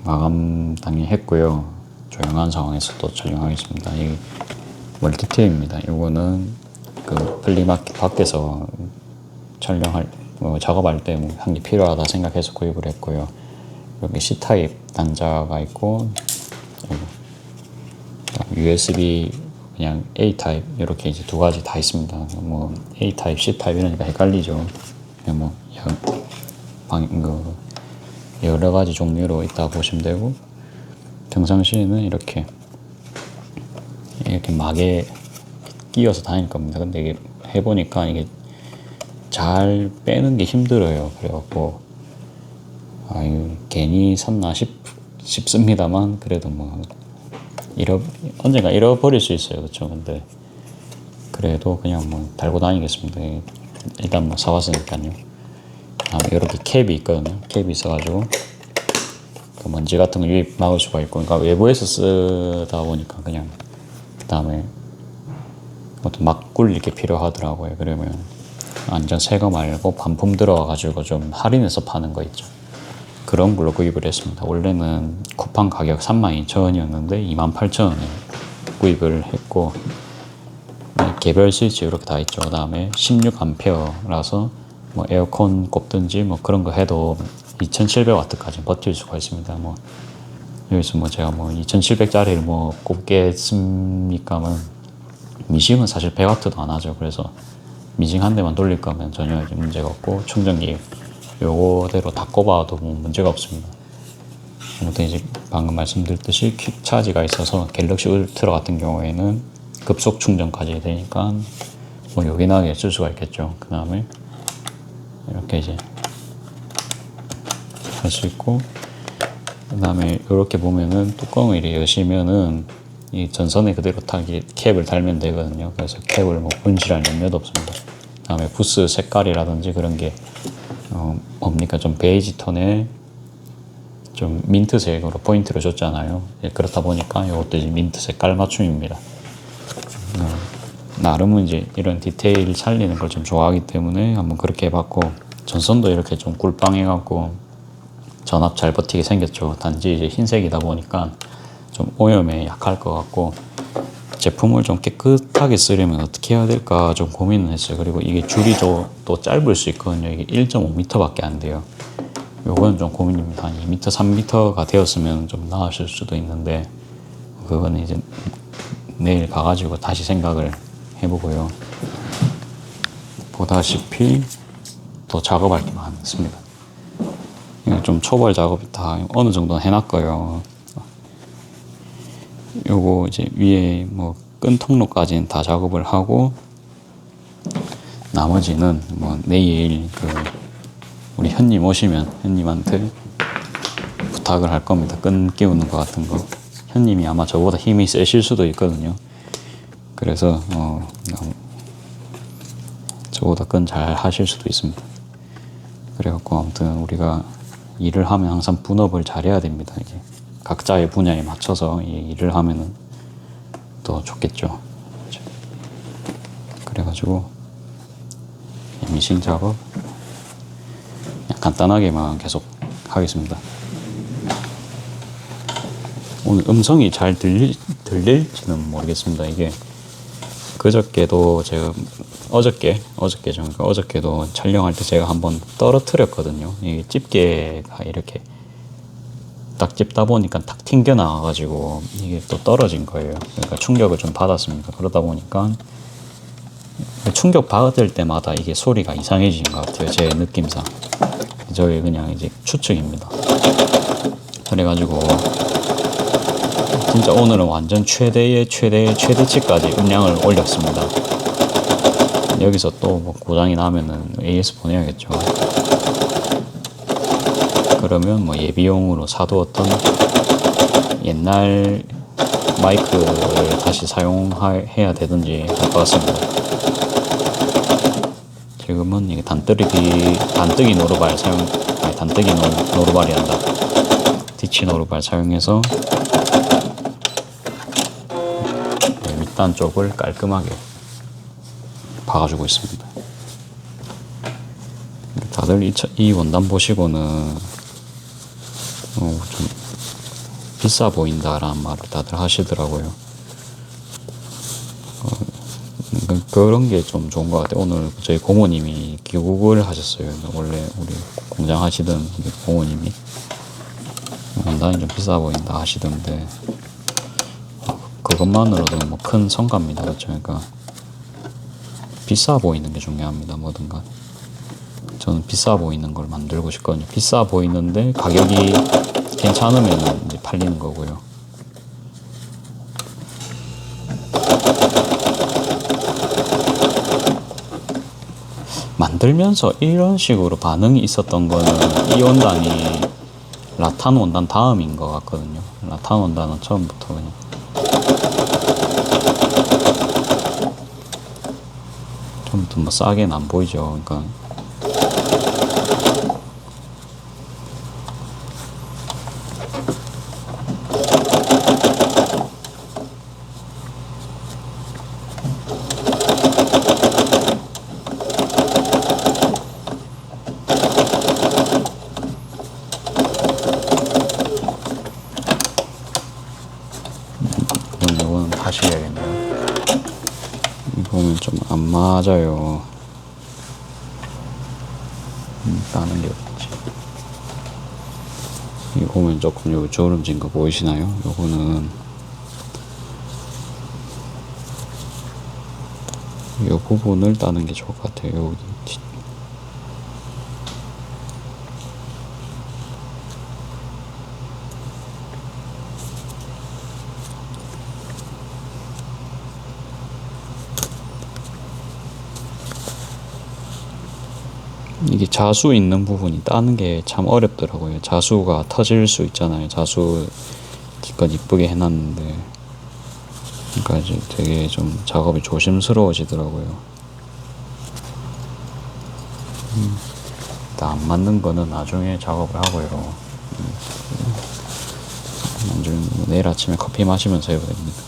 마감 당연히 했고요. 조용한 상황에서 또 촬영하겠습니다. 이 멀티탭입니다. 이거는 그 플리마켓 밖에서 촬영할 작업할 때 한 개 필요하다 생각해서 구입을 했고요. 여기 C타입 단자가 있고 USB 그냥 A타입 이렇게 이제 두 가지 다 있습니다. 뭐 A타입, C타입 이러니까 헷갈리죠. 뭐 여러 가지 종류로 있다 보시면 되고, 평상시에는 이렇게 막에 끼워서 다닐 겁니다. 근데 이게 해보니까 이게 잘 빼는 게 힘들어요. 그래갖고 괜히 샀나 싶습니다만, 그래도 뭐 언젠가 잃어버릴 수 있어요. 그렇죠? 근데 그래도 그냥 뭐 달고 다니겠습니다. 일단 뭐 사왔으니까요. 이렇게 캡이 있거든요. 캡이 있어가지고 그 먼지 같은 거 유입 막을 수가 있고, 그러니까 외부에서 쓰다 보니까 그냥 그다음에 어떤 막 굴릴 게 필요하더라고요. 그러면 완전 새 거 말고 반품 들어와가지고 좀 할인해서 파는 거 있죠. 그런 걸로 구입을 했습니다. 원래는 쿠팡 가격 32,000원이었는데 28,000원에 구입을 했고, 개별 스위치 이렇게 다 있죠. 그 다음에 16A라서 뭐 에어컨 꼽든지 뭐 그런 거 해도 2700W까지 버틸 수가 있습니다. 뭐 여기서 뭐 제가 뭐 2700짜리를 뭐 꼽겠습니까만, 미싱은 사실 100W도 안 하죠. 그래서 미싱 한 대만 돌릴 거면 전혀 문제가 없고, 충전기 요거대로 다 꼽아도 뭐 문제가 없습니다. 아무튼 이제 방금 말씀드렸듯이 퀵 차지가 있어서 갤럭시 울트라 같은 경우에는 급속 충전까지 되니까 뭐 요긴하게 쓸 수가 있겠죠. 그 다음에 이렇게 이제 할 수 있고, 그 다음에 이렇게 보면은 뚜껑을 이렇게 여시면은 이 전선에 그대로 딱 캡을 달면 되거든요. 그래서 캡을 뭐 분실할 염려도 없습니다. 그 다음에 부스 색깔이라든지 그런 게 뭡니까, 좀 베이지 톤에 좀 민트색으로 포인트를 줬잖아요. 그렇다 보니까 이것도 이제 민트색 깔맞춤입니다. 나름은 이제 이런 디테일 살리는 걸 좀 좋아하기 때문에 한번 그렇게 해봤고, 전선도 이렇게 좀 꿀빵해갖고 전압 잘 버티게 생겼죠. 단지 이제 흰색이다 보니까 좀 오염에 약할 것 같고, 제품을 좀 깨끗하게 쓰려면 어떻게 해야 될까 좀 고민을 했어요. 그리고 이게 줄이 또 짧을 수 있거든요. 이게 1.5m 밖에 안 돼요. 요거는 좀 고민입니다. 한 2m, 3m가 되었으면 좀 나았을 수도 있는데, 그거는 이제 내일 가가지고 다시 생각을 해보고요. 보다시피 또 작업할 게 많습니다. 좀 초벌 작업이 다 어느 정도 해놨고요. 요거 이제 위에 뭐 끈 통로까지는 다 작업을 하고, 나머지는 뭐 내일 우리 현님 오시면 현님한테 부탁을 할 겁니다. 끈 끼우는 거 같은 거. 현님이 아마 저보다 힘이 세실 수도 있거든요. 그래서 저보다 끈 잘 하실 수도 있습니다. 그래갖고 아무튼 우리가 일을 하면 항상 분업을 잘 해야 됩니다. 이게 각자의 분야에 맞춰서 일을 하면은 더 좋겠죠. 그래가지고 미싱 작업 그냥 간단하게만 계속 하겠습니다. 오늘 음성이 잘 들릴지는 모르겠습니다. 이게 그저께도 제가 어저께도 촬영할 때 제가 한번 떨어뜨렸거든요. 이 집게가 이렇게 딱 찝다 보니까 탁 튕겨 나와가지고 이게 또 떨어진 거예요. 그러니까 충격을 좀 받았습니다. 그러다 보니까 충격 받을 때마다 이게 소리가 이상해지는 것 같아요. 제 느낌상. 저의 그냥 이제 추측입니다. 그래가지고 진짜 오늘은 완전 최대치까지 음량을 올렸습니다. 여기서 또 뭐 고장이 나면은 AS 보내야겠죠. 그러면 뭐 예비용으로 사두었던 옛날 마이크를 다시 사용해야 되든지 할 것 같습니다. 지금은 이게 단뜨기 노루발 노루발이 한다. 디치 노루발 사용해서 밑단 쪽을 깔끔하게 봐가지고 있습니다. 다들 이 원단 보시고는 좀 비싸 보인다라는 말을 다들 하시더라고요. 그런 게 좀 좋은 것 같아요. 오늘 저희 고모님이 귀국을 하셨어요. 원래 우리 공장 하시던 고모님이 나는 좀 비싸 보인다 하시던데, 그것만으로도 뭐 큰 성과입니다. 그렇죠? 그러니까 비싸 보이는 게 중요합니다. 뭐든 간 저는 비싸 보이는 걸 만들고 싶거든요. 비싸 보이는데 가격이 괜찮으면 이제 팔리는 거고요. 만들면서 이런 식으로 반응이 있었던 거는 이 원단이 라탄 원단 다음인 것 같거든요. 라탄 원단은 처음부터 그냥 좀 더 뭐 싸게는 안 보이죠. 그러니까 이거는 다시 해야겠네요. 이 보면 좀 안 맞아요. 따는 게 없지. 이 보면 조금 요 주름진 거 보이시나요? 요거는 요 부분을 따는 게 좋을 것 같아요. 여기 이게 자수 있는 부분이 따는 게 참 어렵더라고요. 자수가 터질 수 있잖아요. 자수 기껏 이쁘게 해놨는데, 그러니까 이제 되게 좀 작업이 조심스러워지더라고요. 안 맞는 거는 나중에 작업을 하고요. 나중에 내일 아침에 커피 마시면서 해도 됩니다.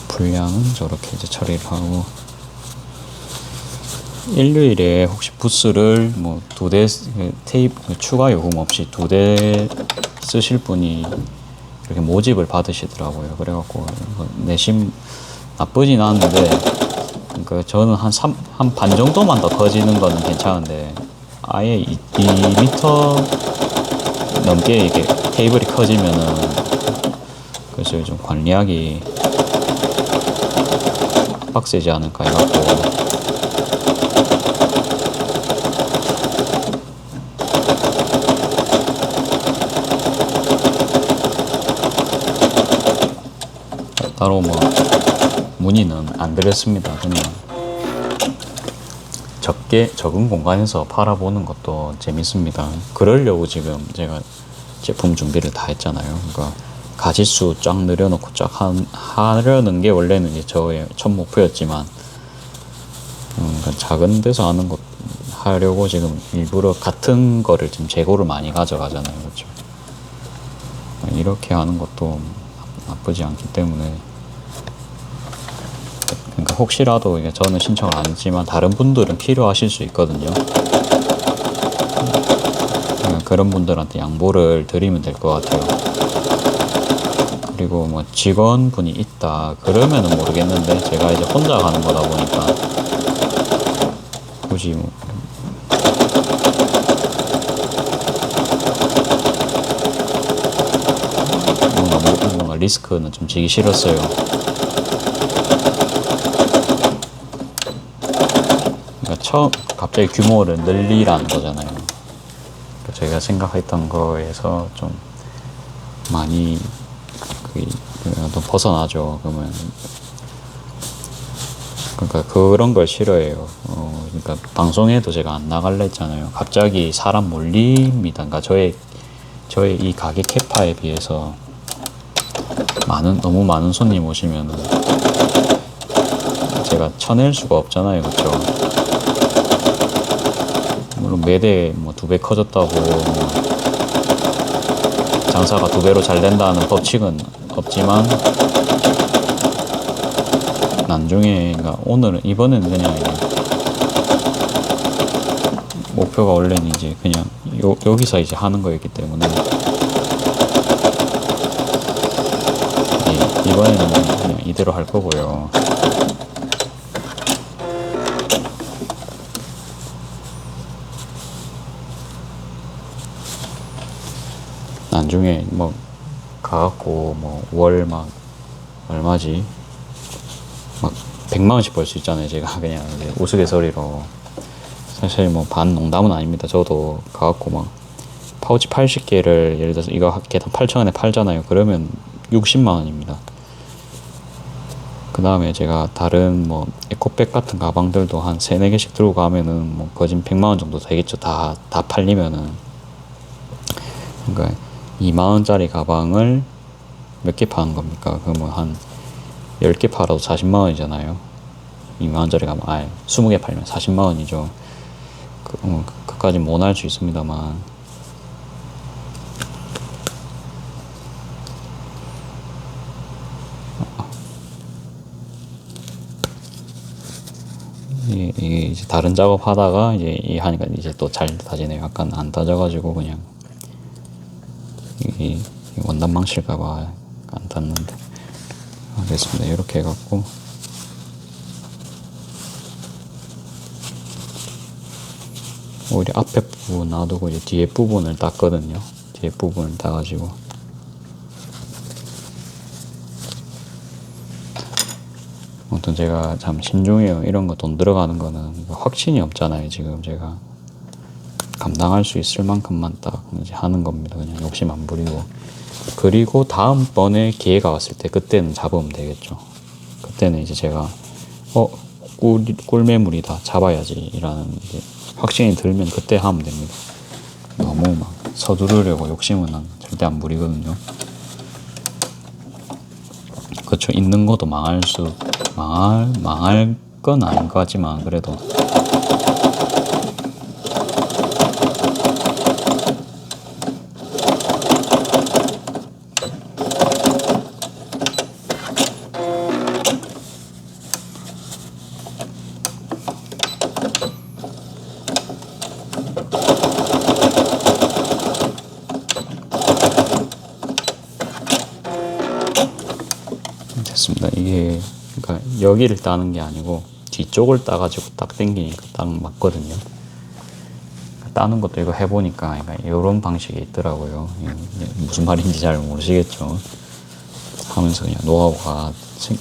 분량은 저렇게 이제 처리를 하고, 일요일에 혹시 부스를 뭐 2대 테이프 추가 요금 없이 2대 쓰실 분이 이렇게 모집을 받으시더라고요. 그래갖고 내심 나쁘진 않은데, 그러니까 저는 한 반 정도만 더 커지는 거는 괜찮은데, 아예 2m 넘게 이게 테이블이 커지면은 그래서 좀 관리하기 빡세지 않을까 해갖고. 따로 뭐 문의는 안 드렸습니다. 그냥 적은 공간에서 팔아보는 것도 재밌습니다. 그러려고 지금 제가 제품 준비를 다 했잖아요. 그러니까 가짓수 쫙 늘여놓고 쫙 하려는 게 원래는 이제 저의 첫 목표였지만, 그러니까 작은 데서 하는 것 하려고 지금 일부러 같은 거를 지금 재고를 많이 가져가잖아요. 그렇죠? 이렇게 하는 것도 나쁘지 않기 때문에, 그러니까 혹시라도 저는 신청을 안 했지만 다른 분들은 필요하실 수 있거든요. 그러니까 그런 분들한테 양보를 드리면 될 것 같아요. 그리고 뭐 직원분이 있다 그러면은 모르겠는데, 제가 이제 혼자 가는 거다 보니까 굳이 뭐 뭔가 리스크는 좀 지기 싫었어요. 그러니까 처음 갑자기 규모를 늘리라는 거잖아요. 그러니까 저희가 생각했던 거에서 좀 많이 또 벗어나죠. 그러면 그러니까 그런 걸 싫어해요. 그러니까 방송에도 제가 안 나갈래 했잖아요. 갑자기 사람 몰립니다. 그러니까 저의 이 가게 캐파에 비해서 너무 많은 손님 오시면은 제가 쳐낼 수가 없잖아요. 그렇죠? 물론 매대 뭐 2배 커졌다고 장사가 2배로 잘 된다는 법칙은 없지만, 나중에, 그러니까 이번에는 그냥 목표가 원래는 이제 그냥 여기서 이제 하는 거였기 때문에 이번에는 그냥 이대로 할 거고요. 나중에 뭐 가갖고 뭐 월 막 얼마지 막 100만 원씩 벌 수 있잖아요. 제가 그냥 이제 우스갯소리로 사실 뭐 반 농담은 아닙니다. 저도 가갖고 막 파우치 80개를 예를 들어서 이거 개당 8,000원에 팔잖아요. 그러면 60만 원입니다. 그 다음에 제가 다른 뭐 에코백 같은 가방들도 한 3, 4개씩 들고 가면은 뭐 거진 100만 원 정도 되겠죠. 다 팔리면은. 그러니까 2만 원짜리 가방을 몇 개 파는 겁니까? 그러면 한 10개 팔아도 40만 원이잖아요. 2만 원짜리 가방, 20개 팔면 40만 원이죠. 그까지 못 할 수 있습니다만. 이게 이제 다른 작업 하다가 이제 하니까 이제 또 잘 다지네요. 약간 안 다져가지고 그냥 이 원단 망칠까봐 안 닿는데. 됐습니다. 이렇게 해갖고 오히려 앞에 부분 놔두고 이제 뒤에 부분을 땄거든요. 뒤에 부분을 따가지고 아무튼 제가 참 신중해요. 이런 거 돈 들어가는 거는 확신이 없잖아요. 지금 제가 감당할 수 있을 만큼만 딱 이제 하는 겁니다. 그냥 욕심 안 부리고. 그리고 다음번에 기회가 왔을 때 그때는 잡으면 되겠죠. 그때는 이제 제가 꿀매물이다 잡아야지 이라는 이제 확신이 들면 그때 하면 됩니다. 너무 막 서두르려고 욕심은 절대 안 부리거든요. 그렇죠. 있는 것도 망할 건 아닌 것 같지만 그래도 됐습니다. 이게 그러니까 여기를 따는 게 아니고 뒤쪽을 따가지고 딱 당기니까 딱 맞거든요. 따는 것도 이거 해보니까 그러니까 이런 방식이 있더라고요. 무슨 말인지 잘 모르시겠죠. 하면서 그냥 노하우가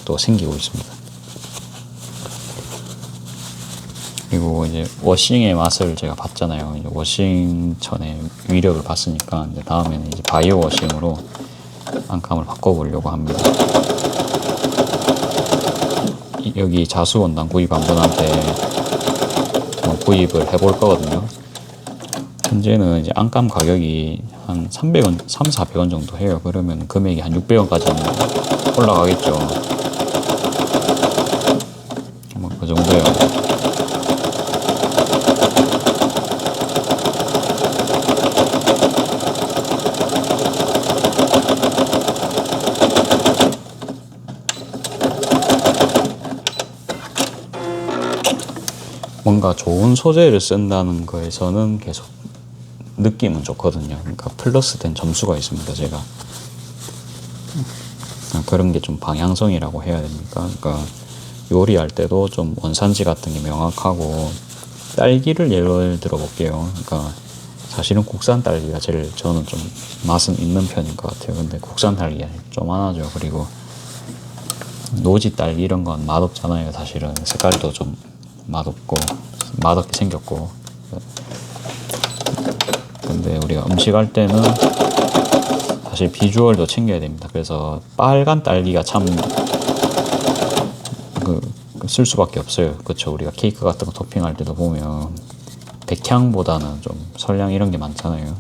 또 생기고 있습니다. 그리고 이제 워싱의 맛을 제가 봤잖아요. 이제 워싱천의 위력을 봤으니까 이제 다음에는 이제 바이오 워싱으로 안감을 바꿔보려고 합니다. 여기 자수 원단 구입한 분한테 구입을 해볼 거거든요. 현재는 이제 안감 가격이 한 300원, 400원 정도 해요. 그러면 금액이 한 600원까지는 올라가겠죠. 뭐 그 정도요. 뭔가 좋은 소재를 쓴다는 거에서는 계속 느낌은 좋거든요. 그러니까 플러스 된 점수가 있습니다. 제가 그런 게 좀 방향성이라고 해야 됩니까? 그러니까 요리할 때도 좀 원산지 같은 게 명확하고 딸기를 예를 들어 볼게요. 그러니까 사실은 국산 딸기가 제일 저는 좀 맛은 있는 편인 것 같아요. 근데 국산 딸기가 좀 안 하죠. 그리고 노지 딸기 이런 건 맛없잖아요. 사실은 색깔도 좀 맛없고 맛없게 생겼고. 근데 우리가 음식할 때는 사실 비주얼도 챙겨야 됩니다. 그래서 빨간 딸기가 참 쓸 수밖에 없어요. 그렇죠. 우리가 케이크 같은 거 토핑할 때도 보면 백향보다는 좀 설량 이런 게 많잖아요.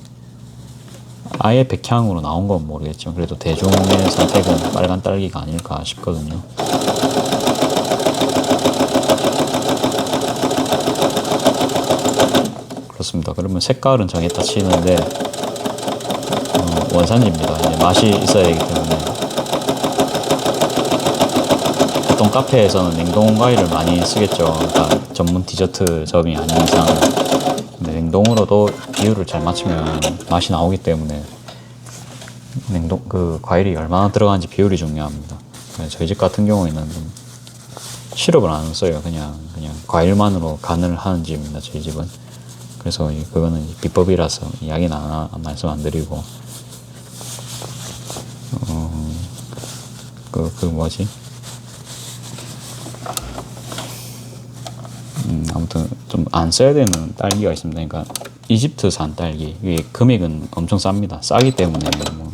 아예 백향으로 나온 건 모르겠지만 그래도 대중의 선택은 빨간 딸기가 아닐까 싶거든요. 그렇습니다. 그러면 색깔은 정했다 치는데 원산지입니다. 이제 맛이 있어야 되기 때문에 보통 카페에서는 냉동 과일을 많이 쓰겠죠. 그러니까 전문 디저트점이 아닌 이상 근데 냉동으로도 비율을 잘 맞추면 맛이 나오기 때문에 그 과일이 얼마나 들어가는지 비율이 중요합니다. 저희 집 같은 경우에는 시럽을 안 써요. 그냥 과일만으로 간을 하는 집입니다. 저희 집은. 그래서 그거는 비법이라서 이야기는 말씀 안 드리고 뭐지? 아무튼 좀 안 써야 되는 딸기가 있습니다. 그러니까 이집트산 딸기. 이게 금액은 엄청 쌉니다. 싸기 때문에 뭐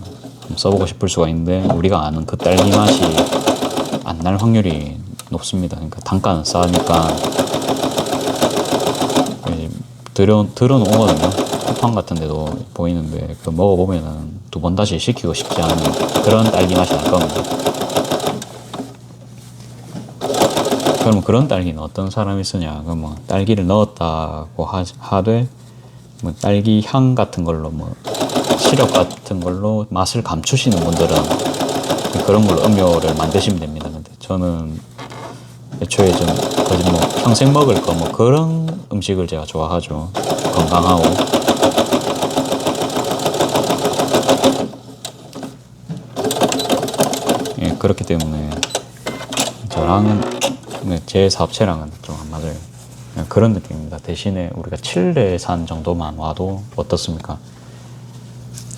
좀 써보고 싶을 수가 있는데 우리가 아는 그 딸기 맛이 안 날 확률이 높습니다. 그러니까 단가는 싸니까 들어는 오거든요. 쿠팡 같은 데도 보이는데 그 먹어보면은 두 번 다시 시키고 싶지 않은 그런 딸기 맛이 날 겁니다. 그러면 그런 딸기는 어떤 사람이 쓰냐? 그럼 뭐 딸기를 넣었다고 하되 뭐 딸기 향 같은 걸로 뭐 시럽 같은 걸로 맛을 감추시는 분들은 그런 걸로 음료를 만드시면 됩니다. 근데 저는 애초에 좀 거의 뭐 평생 먹을 거 뭐 그런 음식을 제가 좋아하죠. 건강하고. 예, 그렇기 때문에 저랑은 제 사업체랑은 좀 안 맞아요. 그런 느낌입니다. 대신에 우리가 칠레산 정도만 와도 어떻습니까?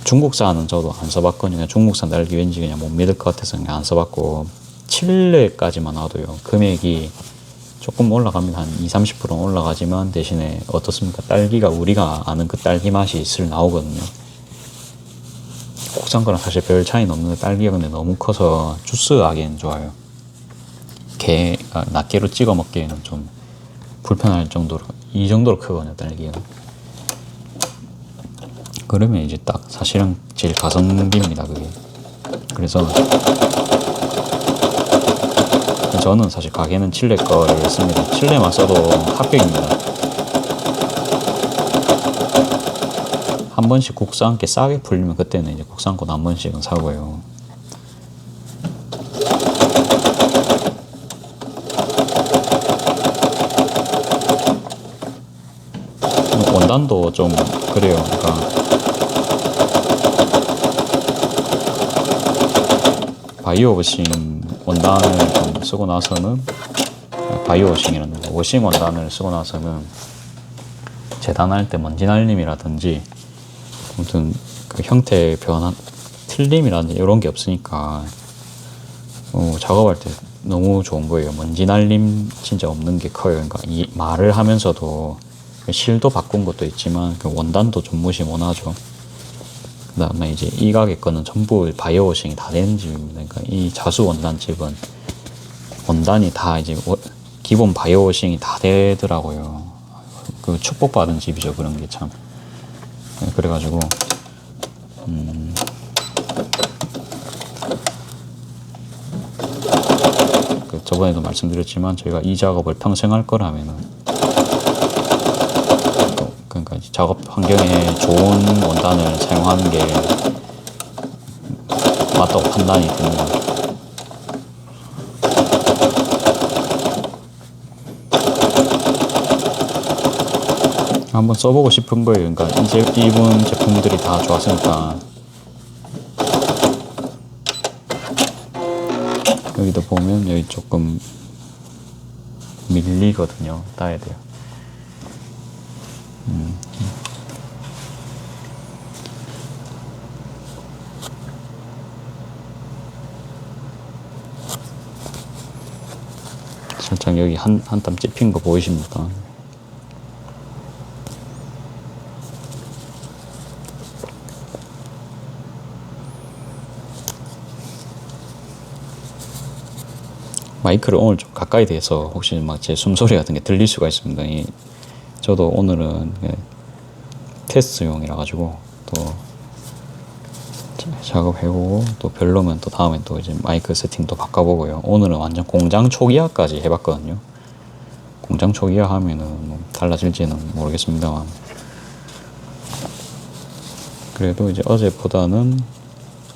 중국산은 저도 안 써봤거든요. 중국산 딸기 왠지 그냥 못 믿을 것 같아서 그냥 안 써봤고 칠레까지만 와도요. 금액이 조금 올라갑니다. 한 20-30% 올라가지만 대신에 어떻습니까? 딸기가 우리가 아는 그 딸기 맛이 슬 나오거든요. 국산 거랑 사실 별 차이는 없는데 딸기가 근데 너무 커서 주스 하기엔 좋아요. 낱개로 찍어 먹기에는 좀 불편할 정도로 이 정도로 크거든요. 딸기가. 그러면 이제 딱 사실은 제일 가성비입니다. 그게. 그래서 저는 사실 가게는 칠레 거를 씁니다. 칠레만 써도 합격입니다. 한 번씩 국산 게 싸게 풀리면 그때는 이제 국산 거 한 번씩은 사고요. 원단도 좀 그래요. 그러니까 바이오워싱 원단을 좀 쓰고 나서는 바이오워싱이라는 거, 워싱 원단을 쓰고 나서는 재단할 때 먼지 날림이라든지 아무튼 그 형태 변화 틀림이라든지 이런 게 없으니까 작업할 때 너무 좋은 거예요. 먼지 날림 진짜 없는 게 커요. 그러니까 이 말을 하면서도 실도 바꾼 것도 있지만 그 원단도 좀 무시 못하죠. 그 다음에 이제 이 가게 거는 전부 바이오워싱이 다 되는 집입니다. 그러니까 이 자수 원단집은 원단이 다 이제 기본 바이오워싱이 다 되더라고요. 그 축복받은 집이죠. 그런 게 참. 그래가지고 저번에도 말씀드렸지만 저희가 이 작업을 평생 할 거라면은 그러니까 작업 환경에 좋은 원단을 사용하는 게 맞다고 판단이 듭니다. 한번 써보고 싶은 거예요. 그러니까 이분 제품들이 다 좋았으니까. 여기도 보면 여기 조금 밀리거든요. 따야 돼요. 살짝 여기 한 땀 찝힌 거 보이십니까? 마이크를 오늘 좀 가까이 대서 혹시 막 제 숨소리 같은 게 들릴 수가 있습니다. 저도 오늘은 테스트용이라 가지고 또 작업해보고 또 별로면 또 다음에 또 이제 마이크 세팅도 바꿔보고요. 오늘은 완전 공장 초기화까지 해봤거든요. 공장 초기화 하면은 뭐 달라질지는 모르겠습니다만 그래도 이제 어제보다는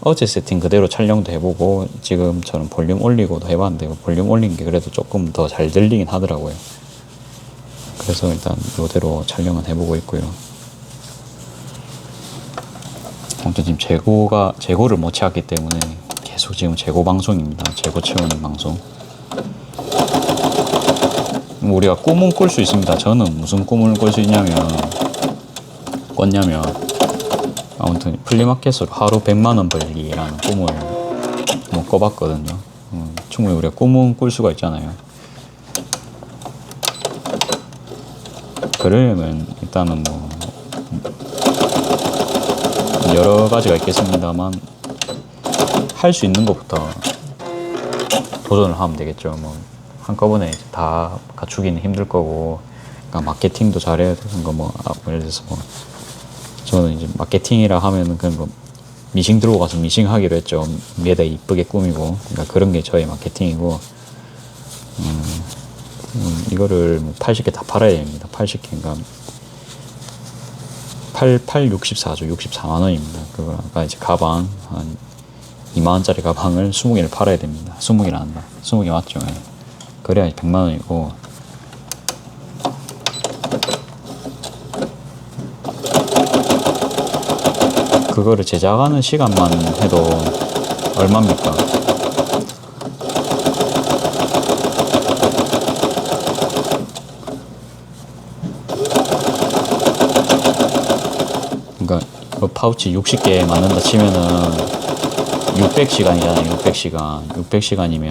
어제 세팅 그대로 촬영도 해보고 지금처럼 볼륨 올리고도 해봤는데 볼륨 올린 게 그래도 조금 더 잘 들리긴 하더라고요. 그래서 일단 이대로 촬영은 해보고 있고요. 아무튼 지금 재고를 못 채웠기 때문에 계속 지금 재고 방송입니다. 재고 채우는 방송. 우리가 꿈은 꿀 수 있습니다. 저는 무슨 꿈을 꿀 수 꿨냐면 아무튼 플리마켓으로 하루 100만원 벌기라는 꿈을 뭐 꿔봤거든요. 충분히 우리가 꿈은 꿀 수가 있잖아요. 그러려면 일단은 뭐 여러 가지가 있겠습니다만 할 수 있는 것부터 도전을 하면 되겠죠. 뭐 한꺼번에 다 갖추기는 힘들 거고, 그러니까 마케팅도 잘해야 되는 거 뭐 예를 들어서 뭐 저는 이제 마케팅이라 하면은 그냥 뭐 미싱 들고 가서 미싱 하기로 했죠. 위에다 이쁘게 꾸미고, 그러니까 그런 게 저의 마케팅이고, 이거를 뭐 80개 다 팔아야 됩니다. 80개, 그러니까 64죠. 64만 원입니다. 그거가 이제 가방 한 2만 원짜리 가방을 20개를 팔아야 됩니다. 20개를 한다. 20개 맞죠? 네. 그래야 100만 원이고, 그거를 제작하는 시간만 해도 얼마입니까? 그러니까 뭐 파우치 60개 만든다 치면은 600시간이잖아요. 600시간. 600시간이면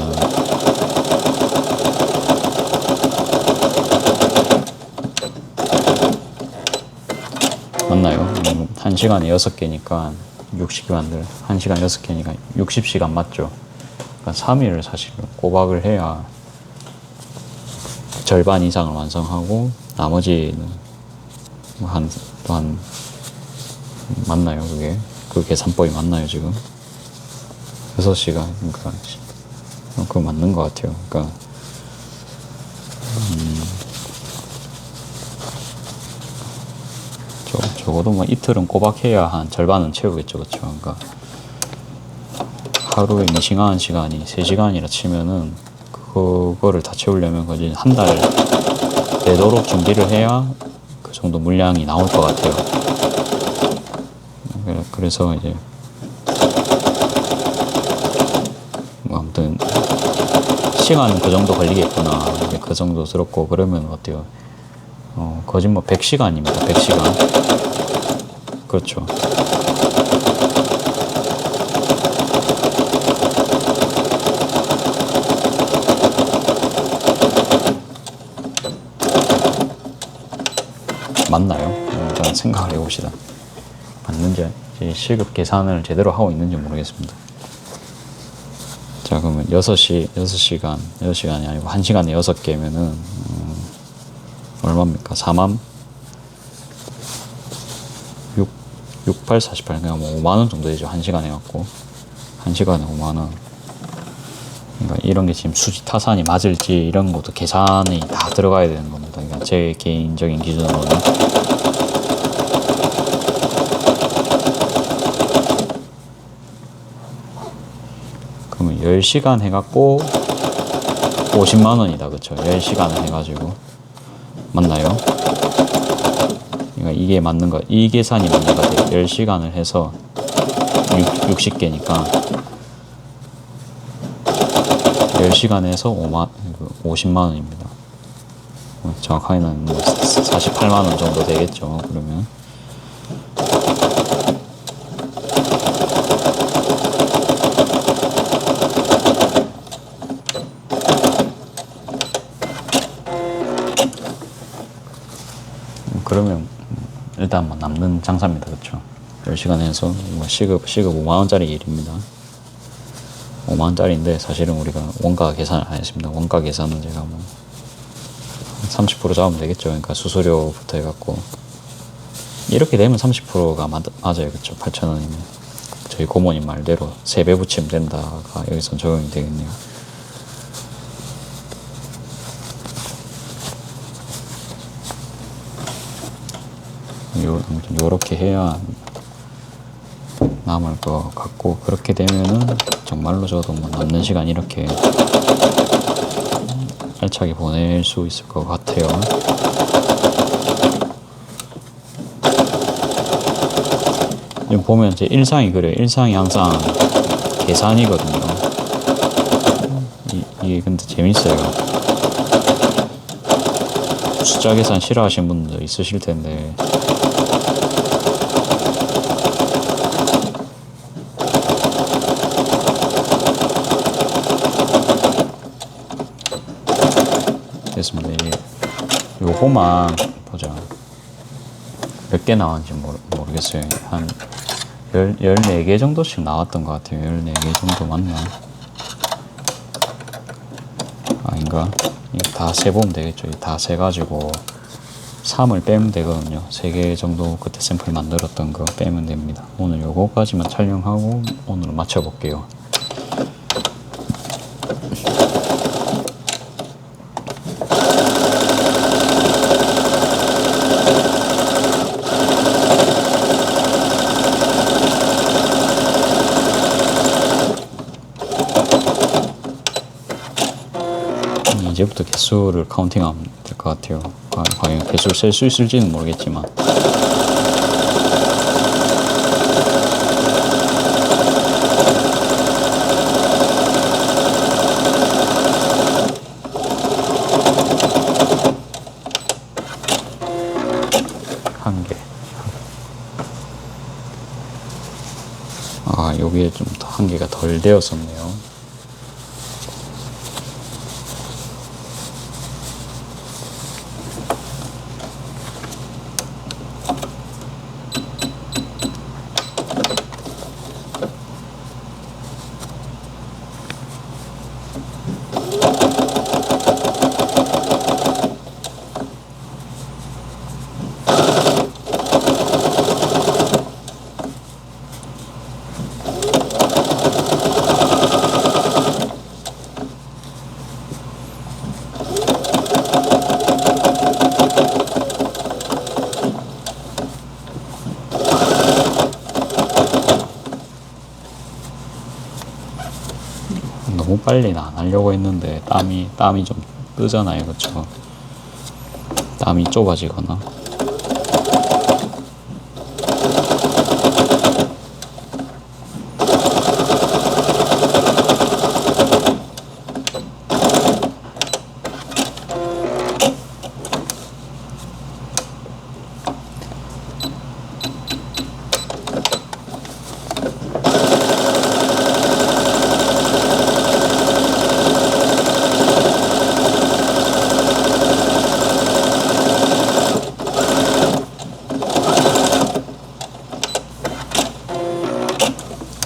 맞나요? 1시간에 6개니까 60개 만들 1시간 6개니까 60시간 맞죠? 그러니까 3일을 사실 꼬박을 해야 절반 이상을 완성하고 나머지는 한 맞나요? 그 계산법이 맞나요 지금? 6시간 그러니까 그거 맞는 것 같아요. 그러니까 적어도 뭐 이틀은 꼬박해야 한 절반은 채우겠죠. 그렇죠? 그러니까 하루에 미싱하는 시간이 3시간이라 치면은 그거를 다 채우려면 거의 한 달 되도록 준비를 해야 그 정도 물량이 나올 것 같아요. 그래서 이제 뭐 아무튼 시간은 그 정도 걸리겠구나. 이제 그 정도 들었고, 그러면 어때요? 거진 뭐 100시간입니다. 100시간. 그렇죠. 맞나요? 일단 생각을 해봅시다. 맞는지 시급 계산을 제대로 하고 있는지 모르겠습니다. 자, 그러면 6시간이 아니고 1시간에 6개면은 얼마입니까? 4만 68, 48, 그냥 뭐 5만원 정도 되죠. 1시간 해갖고. 1시간에 5만원. 그러니까 이런 게 지금 수지 타산이 맞을지 이런 것도 계산이 다 들어가야 되는 겁니다. 그러니까 제 개인적인 기준으로는. 그러면 10시간 해갖고 50만원이다. 그쵸? 10시간을 해가지고. 맞나요? 그러니까 이게 맞는 거, 이 계산이 맞는 것 같아요. 10시간을 해서 60개니까 10시간에서 50만원입니다. 정확하게는 뭐 48만원 정도 되겠죠. 그러면 일단 뭐 남는 장사입니다. 그렇죠? 10시간 해서 뭐 시급 5만원짜리 일입니다. 5만원짜리인데 사실은 우리가 원가 계산을 안 했습니다. 원가 계산은 제가 뭐 30% 잡으면 되겠죠. 그러니까 수수료부터 해갖고 이렇게 되면 30%가 맞아요. 그렇죠? 8,000원이면 저희 고모님 말대로 3배 붙이면 된다가 여기서 적용이 되겠네요. 요렇게 해야 남을 것 같고, 그렇게 되면은 정말로 저도 뭐 남는 시간 이렇게 알차게 보낼 수 있을 것 같아요. 지금 보면 제 일상이 그래요. 일상이 항상 계산이거든요. 이게 근데 재밌어요. 숫자 계산 싫어하시는 분들 있으실 텐데. 됐습니다. 이게 요거만 보자. 몇 개 나왔는지 모르겠어요. 한 14개 정도씩 나왔던 것 같아요. 14개 정도 맞나? 아닌가? 다 세보면 되겠죠. 다 세가지고 3을 빼면 되거든요. 3개 정도 그때 샘플 만들었던 거 빼면 됩니다. 오늘 요거까지만 촬영하고 오늘 맞춰볼게요. 이제부터 개수를 카운팅하면 될 것 같아요. 과연 개수를 셀 수 있을지는 모르겠지만. 한 개. 아, 여기에 좀 한 개가 덜 되었었네요. 너무 빨리는 안 하려고 했는데 땀이 좀 뜨잖아요. 그쵸? 땀이 좁아지거나.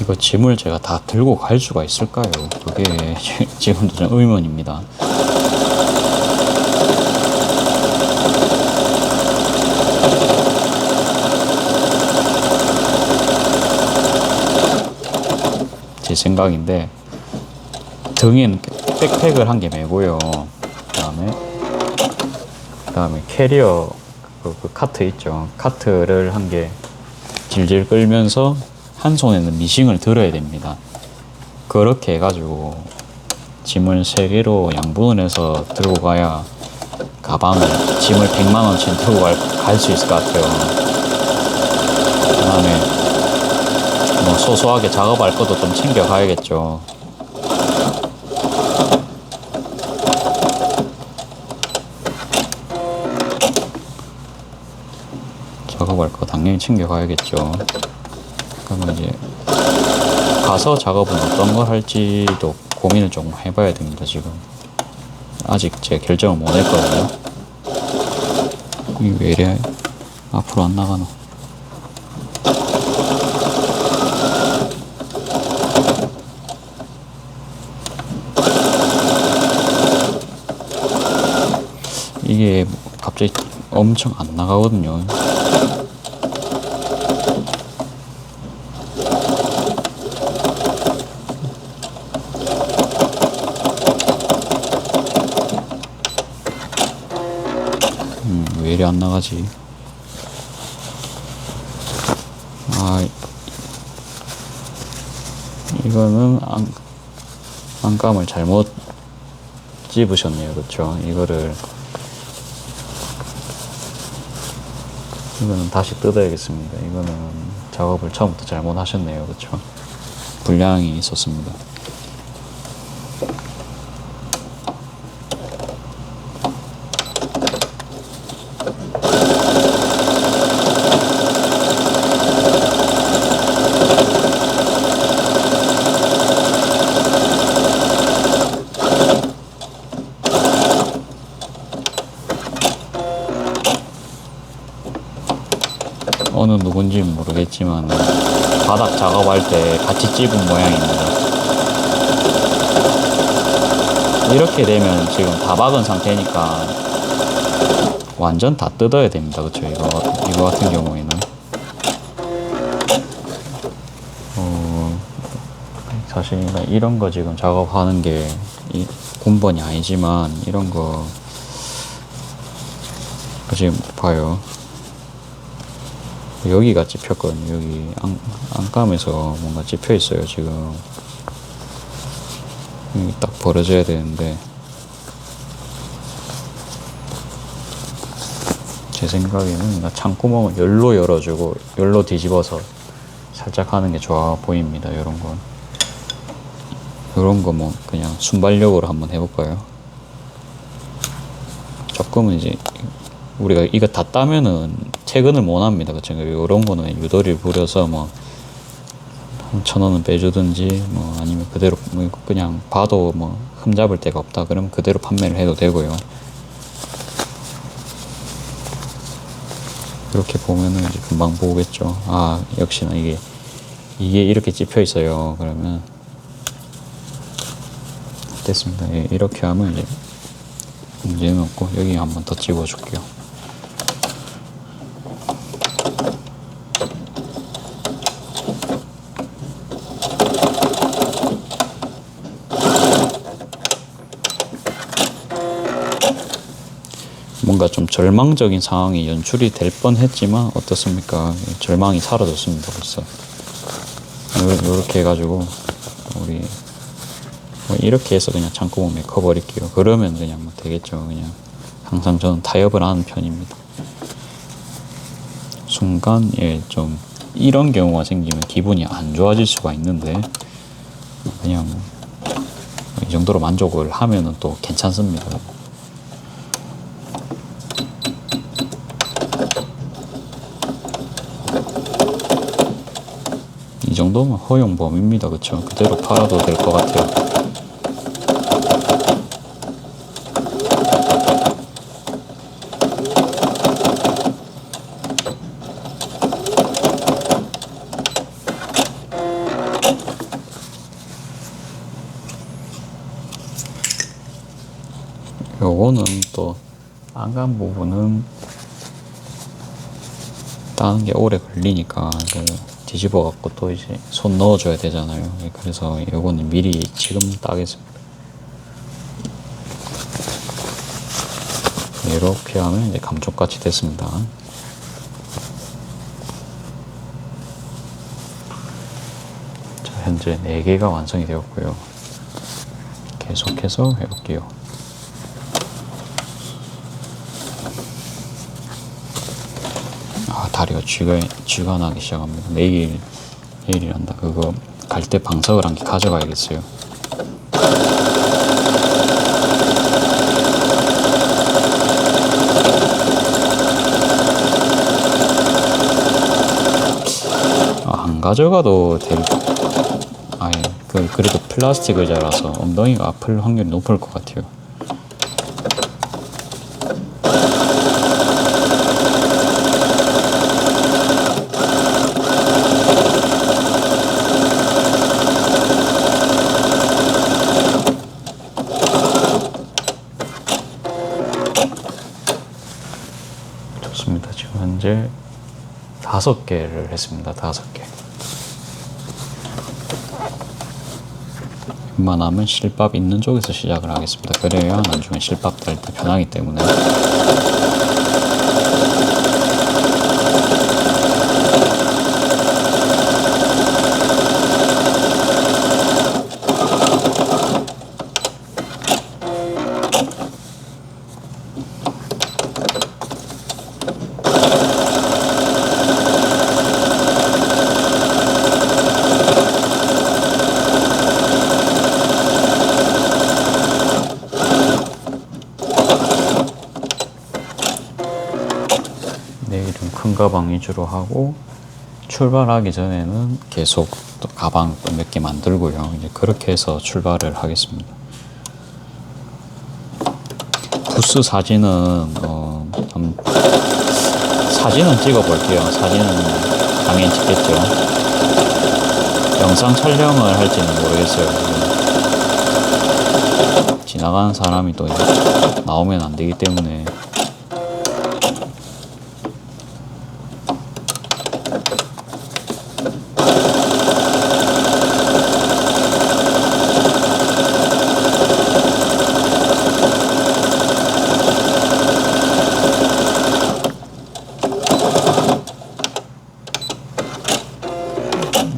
이거 짐을 제가 다 들고 갈 수가 있을까요? 그게 지금도 좀 의문입니다. 제 생각인데 등에는 백팩을 한 개 메고요. 그다음에 캐리어 그 카트 있죠. 카트를 한 개 질질 끌면서 한 손에는 미싱을 들어야 됩니다. 그렇게 해가지고 짐을 3개로 양분을 해서 들고 가야 가방을 짐을 100만원치 들고 갈 수 있을 것 같아요. 그 다음에 뭐 소소하게 작업할 것도 좀 챙겨 가야겠죠. 작업할 거 당연히 챙겨 가야겠죠. 그러면 이제 가서 작업은 어떤 걸 할지도 고민을 조금 해봐야 됩니다. 지금 아직 제 결정을 못 했거든요. 이게 왜 이래 앞으로 안 나가노. 이게 갑자기 엄청 안 나가거든요. 왜 이리 안 나가지? 아, 이거는 안감을 잘못 집으셨네요. 그쵸? 이거는 다시 뜯어야겠습니다. 이거는 작업을 처음부터 잘못하셨네요. 그쵸? 불량이 있었습니다. 어느 누군지는 모르겠지만 바닥 작업할 때 같이 찝은 모양입니다. 이렇게 되면 지금 다 박은 상태니까 완전 다 뜯어야 됩니다. 그쵸? 이거 같은 경우에는 사실 이런 거 지금 작업하는 게 군번이 아니지만 이런 거 지금 봐요. 여기가 찝혔거든요. 여기 안감에서 뭔가 찝혀 있어요. 지금 여기 딱 벌어져야 되는데 제 생각에는 창구멍을 열로 열어주고 열로 뒤집어서 살짝 하는 게 좋아 보입니다. 이런 건 이런 거 뭐 그냥 순발력으로 한번 해볼까요? 조금은 이제 우리가 이거 다 따면은 퇴근을 못 합니다. 그쵸? 이런 거는 유도리를 부려서 뭐, 한 1,000원은 빼주든지, 뭐, 아니면 그대로, 뭐 그냥 봐도 뭐, 흠잡을 데가 없다. 그러면 그대로 판매를 해도 되고요. 이렇게 보면은 이제 금방 보겠죠. 아, 역시나 이게 이렇게 찝혀 있어요. 그러면, 됐습니다. 예, 이렇게 하면 이제 문제는 없고, 여기 한번 더 찍어줄게요. 뭔가 좀 절망적인 상황이 연출이 될 뻔했지만 어떻습니까? 절망이 사라졌습니다. 벌써 이렇게 해가지고 우리 뭐 이렇게 해서 그냥 창구멍 메꿔버릴게요. 그러면 그냥 뭐 되겠죠. 그냥 항상 저는 타협을 하는 편입니다. 순간 좀 이런 경우가 생기면 기분이 안 좋아질 수가 있는데 그냥 이 정도로 만족을 하면은 또 괜찮습니다. 이 정도면 허용 범위입니다. 그쵸? 그대로 팔아도 될 것 같아요. 요거는 또 안감 부분은 따는 게 오래 걸리니까 뒤집어 갖고 또 이제 손 넣어줘야 되잖아요. 그래서 요거는 미리 지금 따겠습니다. 이렇게 하면 이제 감쪽같이 됐습니다. 자, 현재 4개가 완성이 되었고요. 계속해서 해볼게요. 다리가 쥐가 나기 시작합니다. 내일이란다. 그거 갈 때 방석을 한 개 가져가야겠어요. 안 가져가도 그래도 플라스틱 의자라서 엉덩이가 아플 확률이 높을 것 같아요. 좋습니다. 지금 현재 5개를 했습니다. 5개. 웬만하면 실밥 있는 쪽에서 시작을 하겠습니다. 그래야 나중에 실밥 달 때 편하기 때문에. 가방 위주로 하고 출발하기 전에는 계속 또 가방 몇 개 만들고요. 이제 그렇게 해서 출발을 하겠습니다. 부스 사진은 사진은 찍어볼게요. 사진은 당연히 찍겠죠. 영상 촬영을 할지는 모르겠어요. 지나가는 사람이 또 나오면 안 되기 때문에.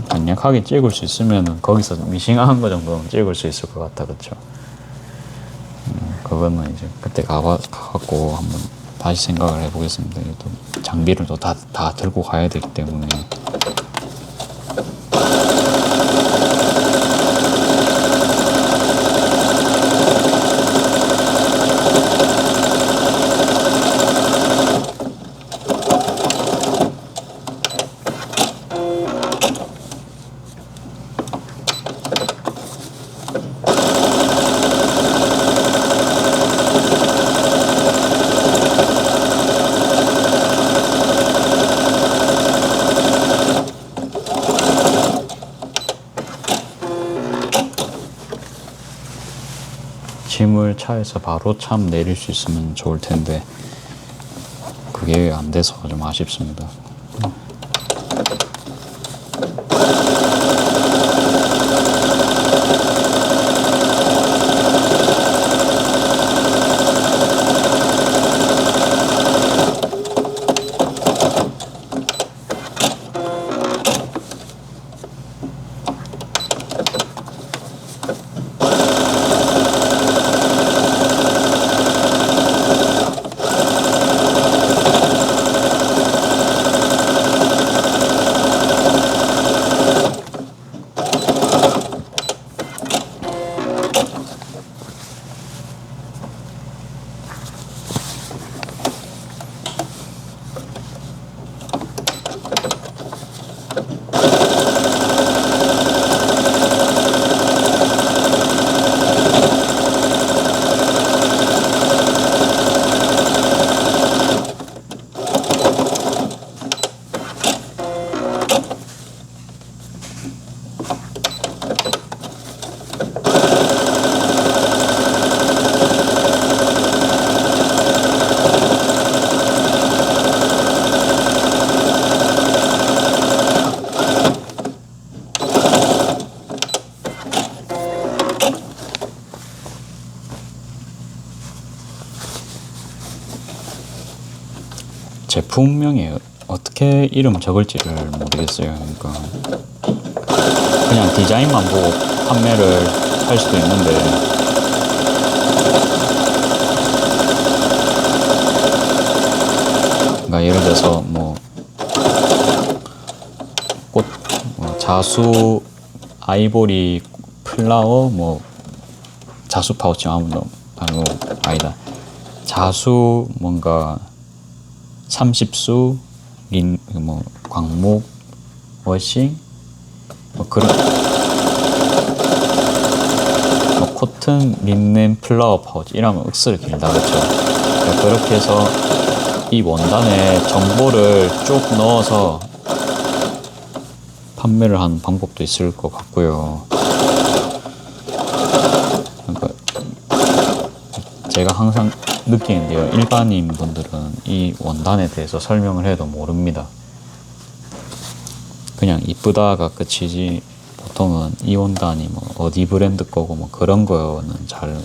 간략하게 찍을 수 있으면 거기서 미싱한 거 정도는 찍을 수 있을 것 같아, 그쵸? 그거는 이제 그때 가갖고 한번 다시 생각을 해보겠습니다. 또 장비를 또 다 들고 가야 되기 때문에. 짐을 차에서 바로 참 내릴 수 있으면 좋을 텐데 그게 안 돼서 좀 아쉽습니다. 제품명이 어떻게 이름 적을지를 모르겠어요. 그러니까 그냥 디자인만 보고 판매를 할 수도 있는데 그러니까 예를 들어서 뭐 꽃, 자수 아이보리 플라워 뭐 자수 파우치 아니다. 자수 뭔가 30수 뭐 광목 워싱 뭐 그런 뭐 코튼 린넨 플라워 파우치 이러면 억수로 길다, 그렇죠? 그렇게 해서 이 원단에 정보를 쭉 넣어서 판매를 하는 방법도 있을 것 같고요. 그러니까 제가 항상 느끼는데요, 일반인 분들은 이 원단에 대해서 설명을 해도 모릅니다. 그냥 이쁘다가 끝이지 보통은 이 원단이 뭐 어디 브랜드 거고 뭐 그런 거는 잘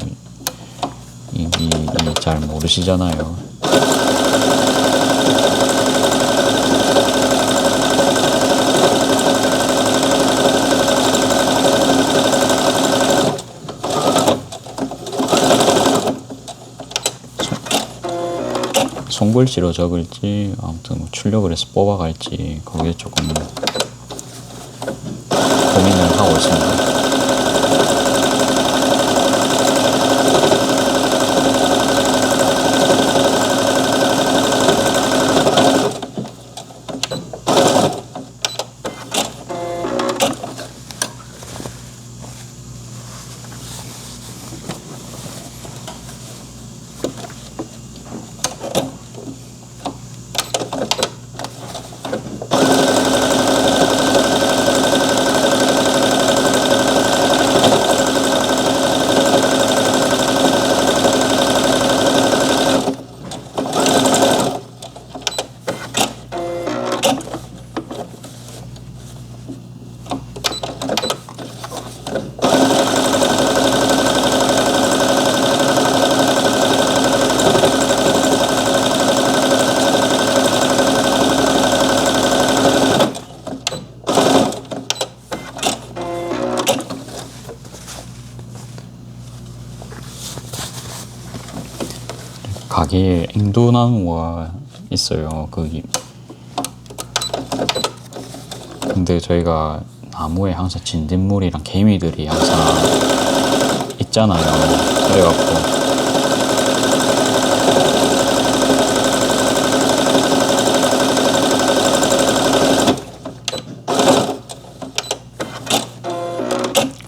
모르시잖아요. 손글씨로 적을지 아무튼 뭐 출력을 해서 뽑아갈지 거기에 조금 고민을 하고 있습니다. 가게에 앵두나무가 있어요. 거기. 근데 저희가 나무에 항상 진딧물이랑 개미들이 항상 있잖아요. 그래갖고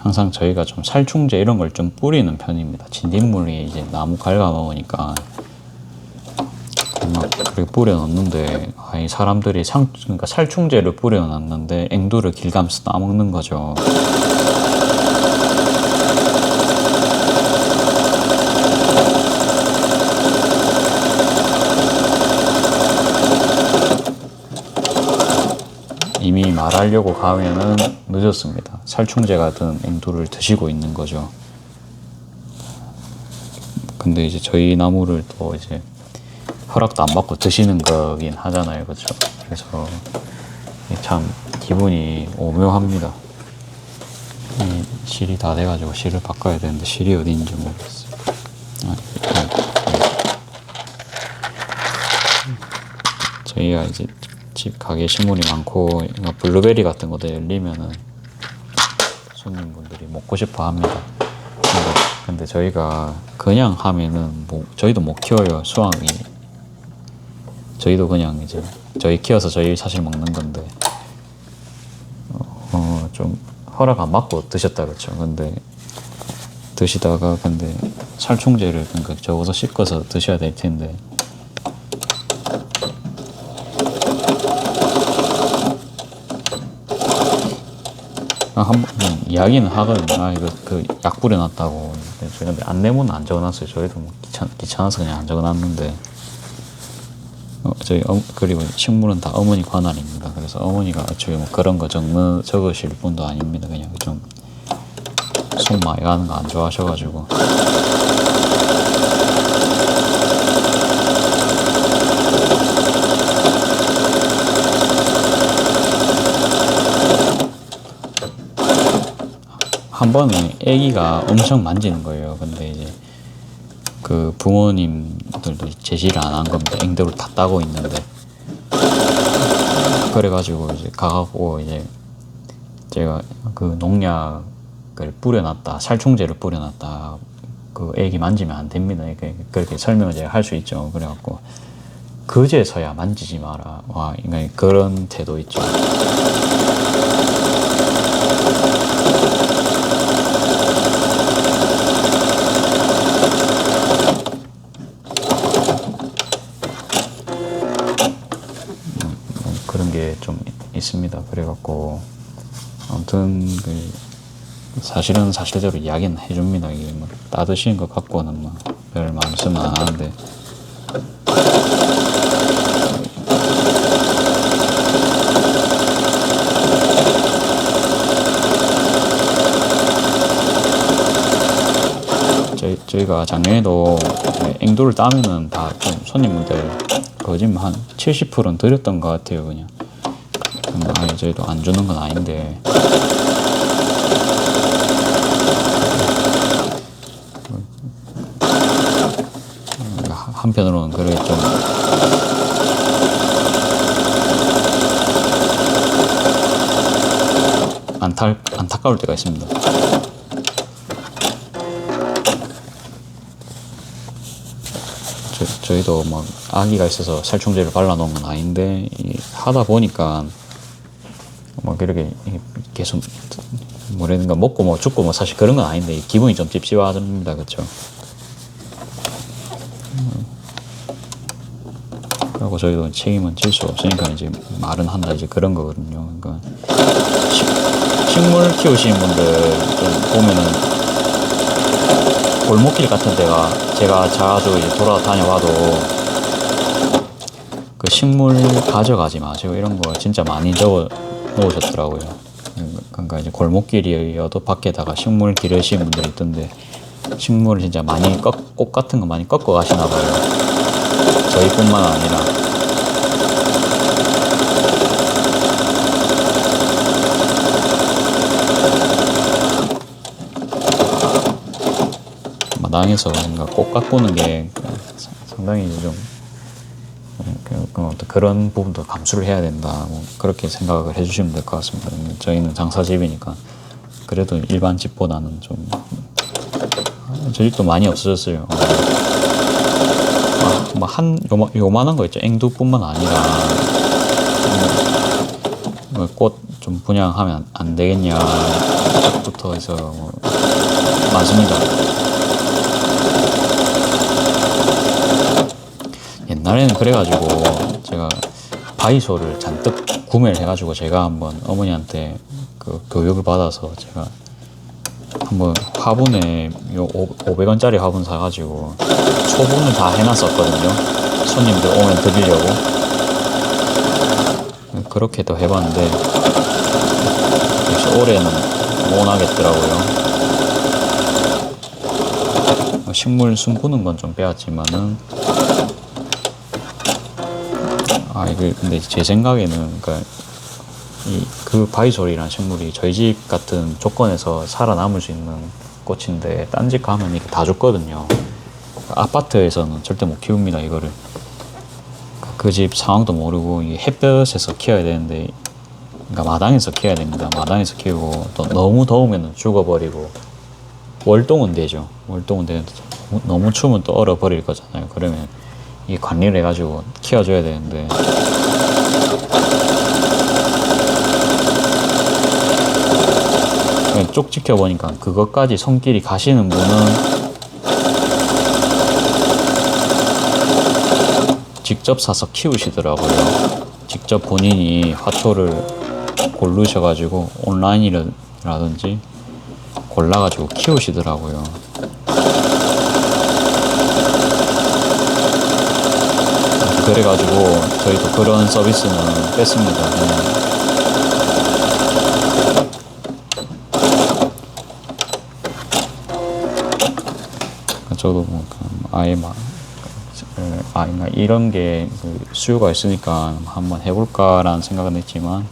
항상 저희가 좀 살충제 이런 걸 좀 뿌리는 편입니다. 진딧물이 이제 나무 갉아먹으니까 막 그렇게 뿌려놨는데 이 사람들이 그러니까 살충제를 뿌려놨는데 앵두를 길가면서 따먹는 거죠. 이미 말하려고 가면은 늦었습니다. 살충제가 든 앵두를 드시고 있는 거죠. 근데 이제 저희 나무를 또 이제 허락도 안 받고 드시는 거긴 하잖아요. 그렇죠? 그래서 참 기분이 오묘합니다. 이 실이 다 돼가지고 실을 바꿔야 되는데 실이 어디 있는지 모르겠어요. 저희가 이제 집 가게 식물이 많고 블루베리 같은 것도 열리면은 손님분들이 먹고 싶어 합니다. 근데 저희가 그냥 하면은 뭐 저희도 못 키워요. 수확이 저희도 그냥 이제 저희 키워서 저희 사실 먹는 건데 좀 허락 안 받고 드셨다 그렇죠. 근데 드시다가 근데 살충제를 그러니까 적어서 씻어서 드셔야 될 텐데 한번 이야기는 하거든요. 이거 그 약 뿌려놨다고. 근데 안내문은 안 적어놨어요. 저희도 뭐 귀찮아서 그냥 안 적어놨는데 저희 그리고 식물은 다 어머니 관할입니다. 그래서 어머니가 저희 뭐 그런 거 적으실 분도 아닙니다. 그냥 좀 손 많이 가는 거 안 좋아하셔가지고. 한 번에 애기가 엄청 만지는 거예요. 근데 이제 그 부모님들도 제지를 안 한 겁니다. 앵두를 다 따고 있는데. 그래가지고 이제 가갖고 이제 제가 그 농약을 뿌려놨다, 살충제를 뿌려놨다, 그 애기 만지면 안 됩니다. 그렇게 설명을 제가 할 수 있죠. 그래갖고 그제서야 만지지 마라. 와, 그러니까 그런 태도 있죠. 그런 게 좀 있습니다. 그래갖고 아무튼 사실은 사실대로 이야기는 해줍니다. 이게 뭐 따드시는 것 갖고는 뭐 별 말씀은 안 하는데 저희가 작년에도 앵두를 따면은 다 좀 손님분들 거짓말 한 70%는 드렸던 것 같아요. 그냥 아니 저희도 안 주는 건 아닌데 한편으로는 그래 좀 안타까울 때가 있습니다. 저희도 막 아기가 있어서 살충제를 발라놓은 건 아닌데 하다 보니까 막 이렇게 계속 뭐라든가 먹고 뭐 죽고 뭐 사실 그런 건 아닌데 기분이 좀 찝찝합니다. 그렇죠? 그리고 저희도 책임은 질 수 없으니까 이제 말은 한다 이제 그런 거거든요. 그러니까 식물 키우시는 분들 좀 보면은 골목길 같은 데가 제가 자주 이제 돌아다녀봐도 그 식물 가져가지 마시고 이런 거 진짜 많이 적어 놓으셨더라고요. 그러니까 이제 골목길이어도 밖에다가 식물 기르시는 분들이 있던데 식물을 진짜 많이 꽃 같은 거 많이 꺾어 가시나 봐요. 저희뿐만 아니라. 마당에서 꽃 가꾸는 게 상당히 좀 그런 부분도 감수를 해야 된다. 뭐 그렇게 생각을 해주시면 될 것 같습니다. 저희는 장사집이니까 그래도 일반 집보다는 좀 저 집도 많이 없어졌어요. 요만한 거 있죠. 앵두뿐만 아니라 꽃 좀 분양하면 안 되겠냐 부터 해서 많습니다. 옛날에는 그래가지고 제가 바이소를 잔뜩 구매를 해가지고 제가 한번 어머니한테 그 교육을 받아서 제가 한번 화분에 500원짜리 화분 사가지고 소분을 다 해놨었거든요. 손님들 오면 드리려고. 그렇게 더 해봤는데 역시 올해는 못 하겠더라고요. 식물 숨 부는 건 좀 빼왔지만은 이게 근데 제 생각에는 그 바이솔이라는 식물이 저희 집 같은 조건에서 살아남을 수 있는 꽃인데 딴 집 가면 이게 다 죽거든요. 아파트에서는 절대 못 키웁니다, 이거를. 그 집 상황도 모르고 이 햇볕에서 키워야 되는데, 그러니까 마당에서 키워야 됩니다. 마당에서 키우고 또 너무 더우면 죽어버리고, 월동은 되죠. 월동은 되는데 너무 추우면 또 얼어버릴 거잖아요. 그러면 이 관리를 해가지고 키워줘야 되는데 쭉 지켜보니까 그것까지 손길이 가시는 분은 직접 사서 키우시더라고요. 직접 본인이 화초를 고르셔가지고 온라인이라든지 골라가지고 키우시더라고요. 그래가지고 저희도 그런 서비스는 뺐습니다. 저도 아예 이런 게 수요가 있으니까 한번 해볼까라는 생각은 했지만,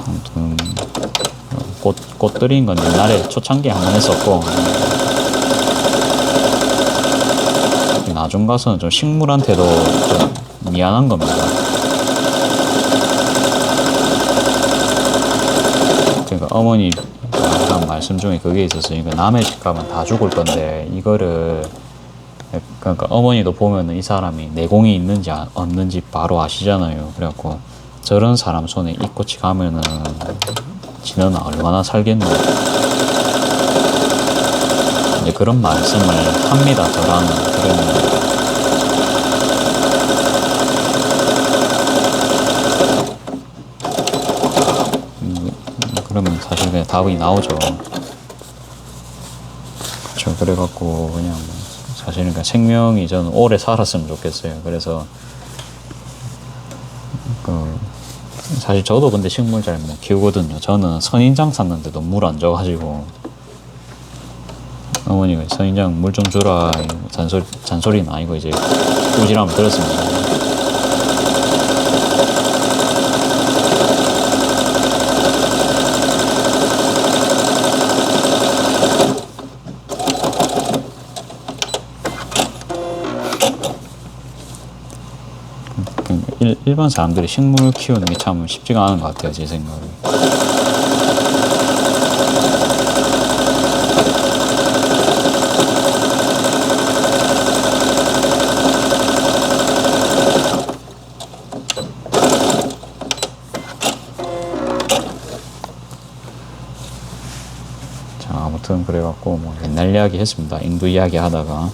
아무튼 꽃 들인 건 옛날에 초창기에 한번 했었고, 나중 가서는 좀 식물한테도 좀 미안한 겁니다. 그러니까 어머니 한 말씀 중에 그게 있었어요. 그러니까 남의 집 가면 다 죽을 건데 이거를, 그러니까 어머니도 보면은 이 사람이 내공이 있는지 없는지 바로 아시잖아요. 그래갖고 저런 사람 손에 이 꽃이 가면은 지는 얼마나 살겠노. 이제 그런 말씀을 합니다. 저랑 그러면 사실 그냥 답이 나오죠. 그렇죠. 그래갖고 그냥 사실은 그러니까 생명이 저는 오래 살았으면 좋겠어요. 그래서 사실 저도 근데 식물 잘 못 키우거든요. 저는 선인장 샀는데도 물 안 줘가지고 어머니가 선인장 물 좀 주라 잔소리는 아니고 이제 꾸지람을 들었습니다. 일반 사람들이 식물 키우는 게 참 쉽지가 않은 것 같아요, 제 생각에. 자, 아무튼 그래갖고 뭐 옛날 이야기 했습니다. 앵두 이야기 하다가.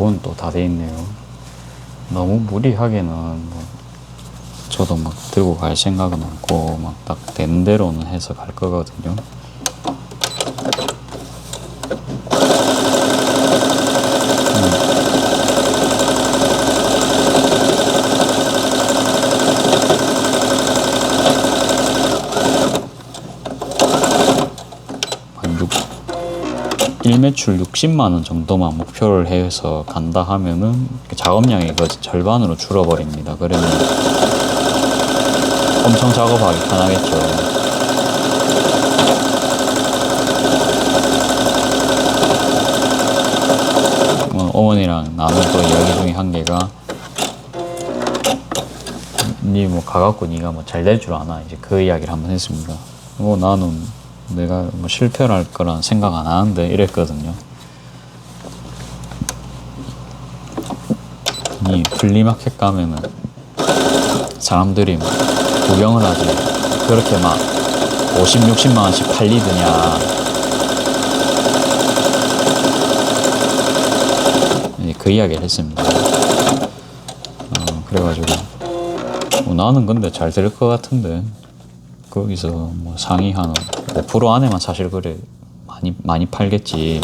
에어컨 또 다 돼 있네요. 너무 무리하게는 뭐 저도 막 들고 갈 생각은 없고 막 딱 되는 대로는 해서 갈 거거든요. 일매출 60만원 정도만 목표를 해서 간다 하면은 작업량이 그 절반으로 줄어버립니다. 그러면 엄청 작업하기 편하겠죠. 어머니랑 나눈 또 이야기 중에 한 개가, 니 뭐 가갖고 니가 뭐 잘 될 줄 아나, 이제 그 이야기를 한번 했습니다. 나는 내가 뭐 실패를 할 거란 생각 안 하는데 이랬거든요. 이 플리마켓 가면은 사람들이 막 구경을 하지 그렇게 막 50, 60만 원씩 팔리더냐. 그 이야기를 했습니다. 그래가지고 나는 근데 잘 될 것 같은데 거기서 뭐 상위 한 5% 안에만 사실 그래 많이 팔겠지.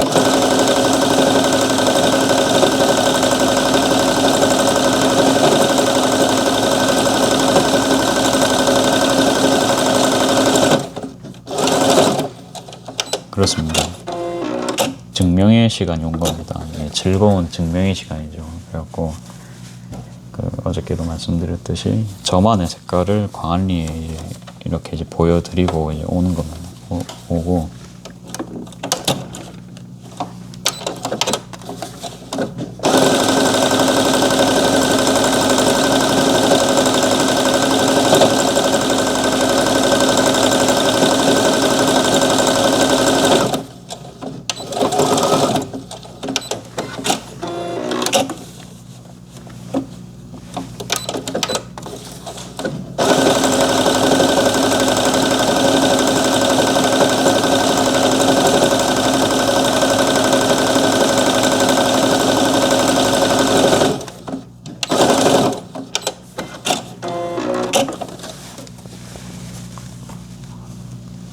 그렇습니다. 증명의 시간이 온 겁니다. 즐거운 증명의 시간이죠. 그래갖고 어저께도 말씀드렸듯이 저만의 색깔을 광안리에 이렇게 이제 보여드리고 이제 오는 겁니다. 오고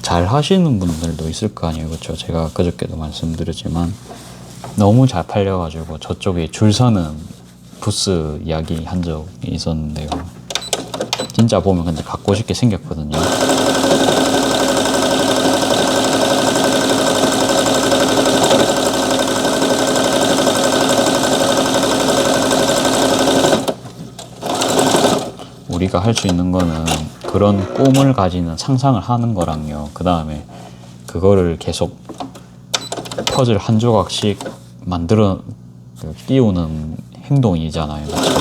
잘 하시는 분들도 있을 거 아니에요. 그렇죠? 제가 그저께도 말씀드렸지만 너무 잘 팔려가지고 저쪽에 줄 서는 부스 이야기 한 적이 있었는데요. 진짜 보면 근데 갖고 싶게 생겼거든요. 우리가 할 수 있는 거는 그런 꿈을 가지는 상상을 하는 거랑요. 그 다음에 그거를 계속 퍼즐 한 조각씩 만들어 띄우는 행동이잖아요. 그렇죠?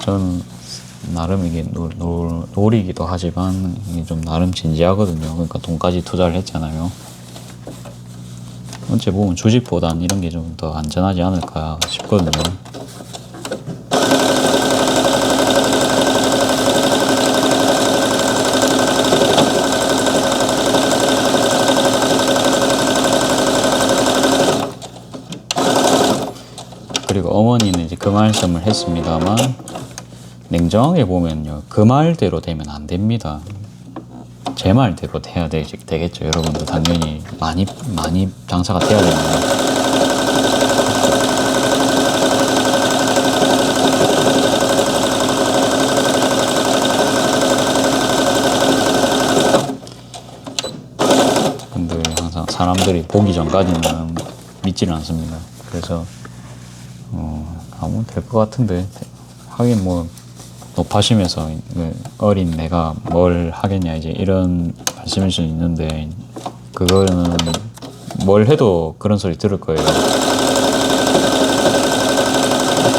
저는 나름 이게 놀이기도 하지만 이게 좀 나름 진지하거든요. 그러니까 돈까지 투자를 했잖아요. 어째 보면 주식보단 이런 게 좀 더 안전하지 않을까 싶거든요. 그리고 어머니는 이제 그 말씀을 했습니다만 냉정하게 보면요, 그 말대로 되면 안 됩니다. 제 말대로 돼야 되겠죠. 여러분도 당연히 많이 장사가 돼야 됩니다. 근데 항상 사람들이 보기 전까지는 믿지는 않습니다. 그래서 아무 될 것 같은데 하긴 뭐 높아심에서 어린 내가 뭘 하겠냐 이제 이런 말씀일 수 있는데 그거는 뭘 해도 그런 소리 들을 거예요.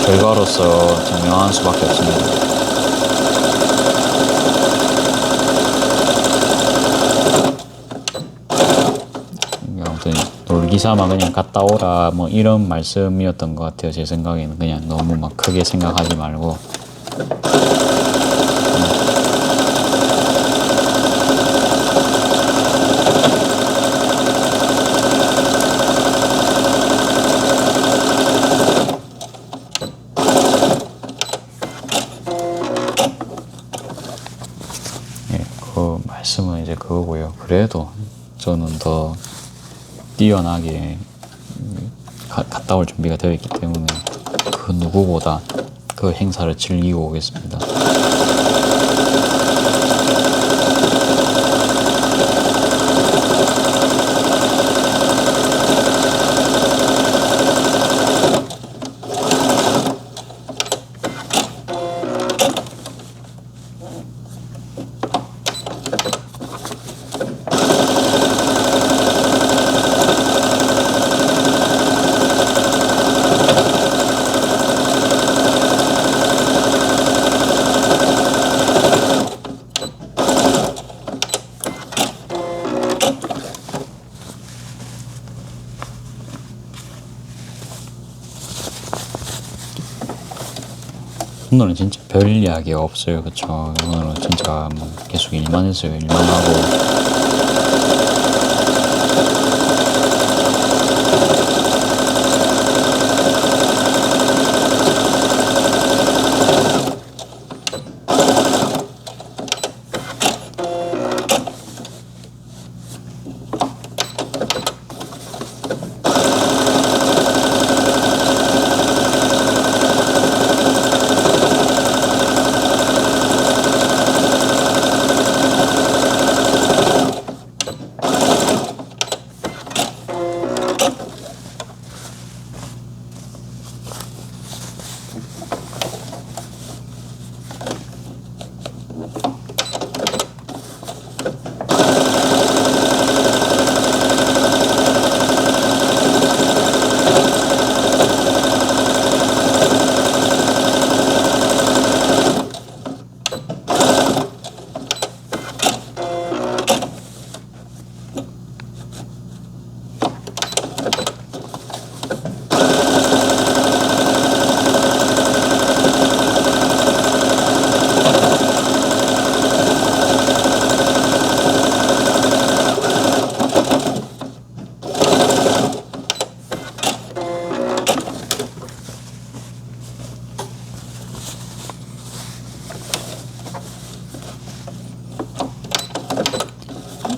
결과로서 증명할 수밖에 없습니다. 그러니까 아무튼 놀기 삼아 그냥 갔다 오라 뭐 이런 말씀이었던 것 같아요. 제 생각에는 그냥 너무 막 크게 생각하지 말고. 예, 그 말씀은 이제 그거고요. 그래도 저는 더 뛰어나게 갔다 올 준비가 되어 있기 때문에 그 누구보다 그 행사를 즐기고 오겠습니다. 오늘은 진짜 별 이야기가 없어요. 그쵸? 오늘은 진짜 뭐 계속 일만 했어요. 일만 하고.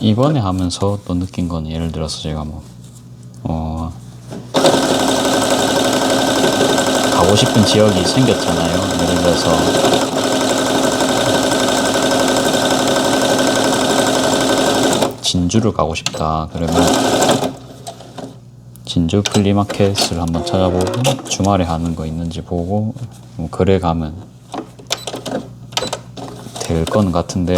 이번에 하면서 또 느낀 건 예를 들어서 제가 뭐 가고 싶은 지역이 생겼잖아요. 예를 들어서 진주를 가고 싶다. 그러면 진주 플리마켓을 한번 찾아보고 주말에 하는 거 있는지 보고 그래 가면 될 건 같은데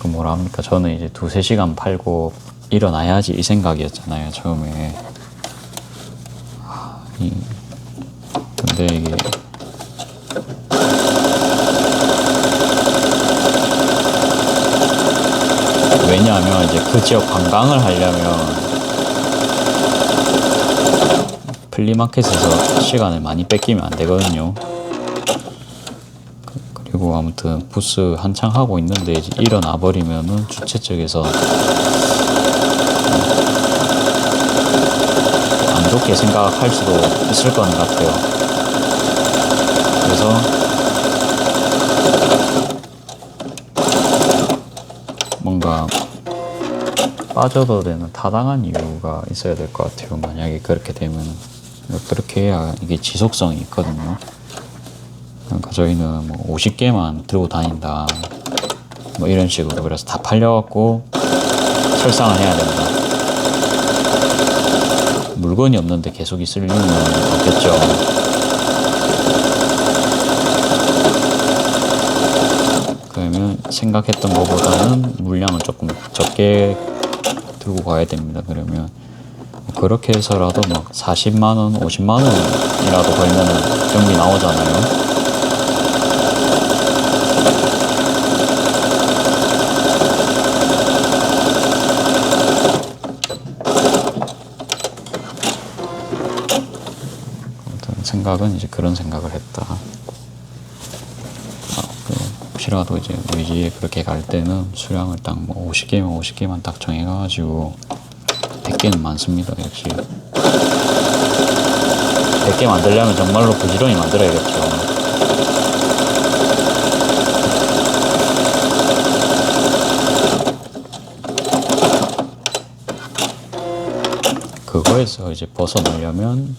뭐라 합니까? 저는 이제 2-3시간 팔고 일어나야지 이 생각이었잖아요, 처음에. 근데 이게 왜냐하면 이제 그 지역 관광을 하려면 플리마켓에서 시간을 많이 뺏기면 안 되거든요. 그리고 아무튼 부스 한창 하고 있는데 이제 일어나 버리면은 주최 측에서 안 좋게 생각할 수도 있을 것 같아요. 그래서 뭔가 빠져도 되는 타당한 이유가 있어야 될 것 같아요. 만약에 그렇게 되면 그렇게 해야 이게 지속성이 있거든요. 그러니까 저희는 뭐 50개만 들고 다닌다 뭐 이런 식으로 그래서 다 팔려갖고 설상을 해야 된다. 물건이 없는데 계속 있을 이유는 없겠죠. 그러면 생각했던 것보다는 물량을 조금 적게 들고 가야 됩니다. 그러면 그렇게 해서라도 막 40만 원, 50만 원이라도 벌면은 경비 나오잖아요. 아무튼 생각은 이제 그런 생각을 했다. 혹시라도 이제 우리 집에 그렇게 갈 때는 수량을 딱 뭐 50개면 50개만 딱 정해가지고 100개는 많습니다. 역시 100개 만들려면 정말로 부지런히 만들어야겠죠. 그거에서 이제 벗어나려면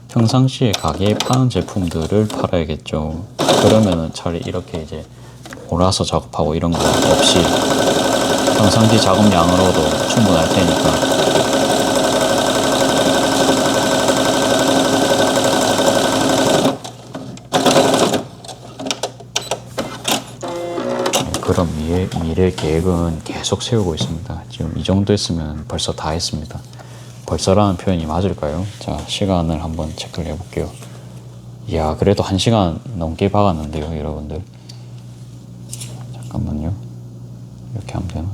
평상시에 가게에 파는 제품들을 팔아야겠죠. 그러면은 차라리 이렇게 이제 몰아서 작업하고 이런 거 없이 평상시 작업량으로도 충분할 테니까. 그럼 미래 계획은 계속 세우고 있습니다. 지금 이 정도 했으면 벌써 다 했습니다. 벌써라는 표현이 맞을까요? 자, 시간을 한번 체크를 해볼게요. 이야, 그래도 1시간 넘게 박았는데요, 여러분들. 잠깐만요. 이렇게 하면 되나?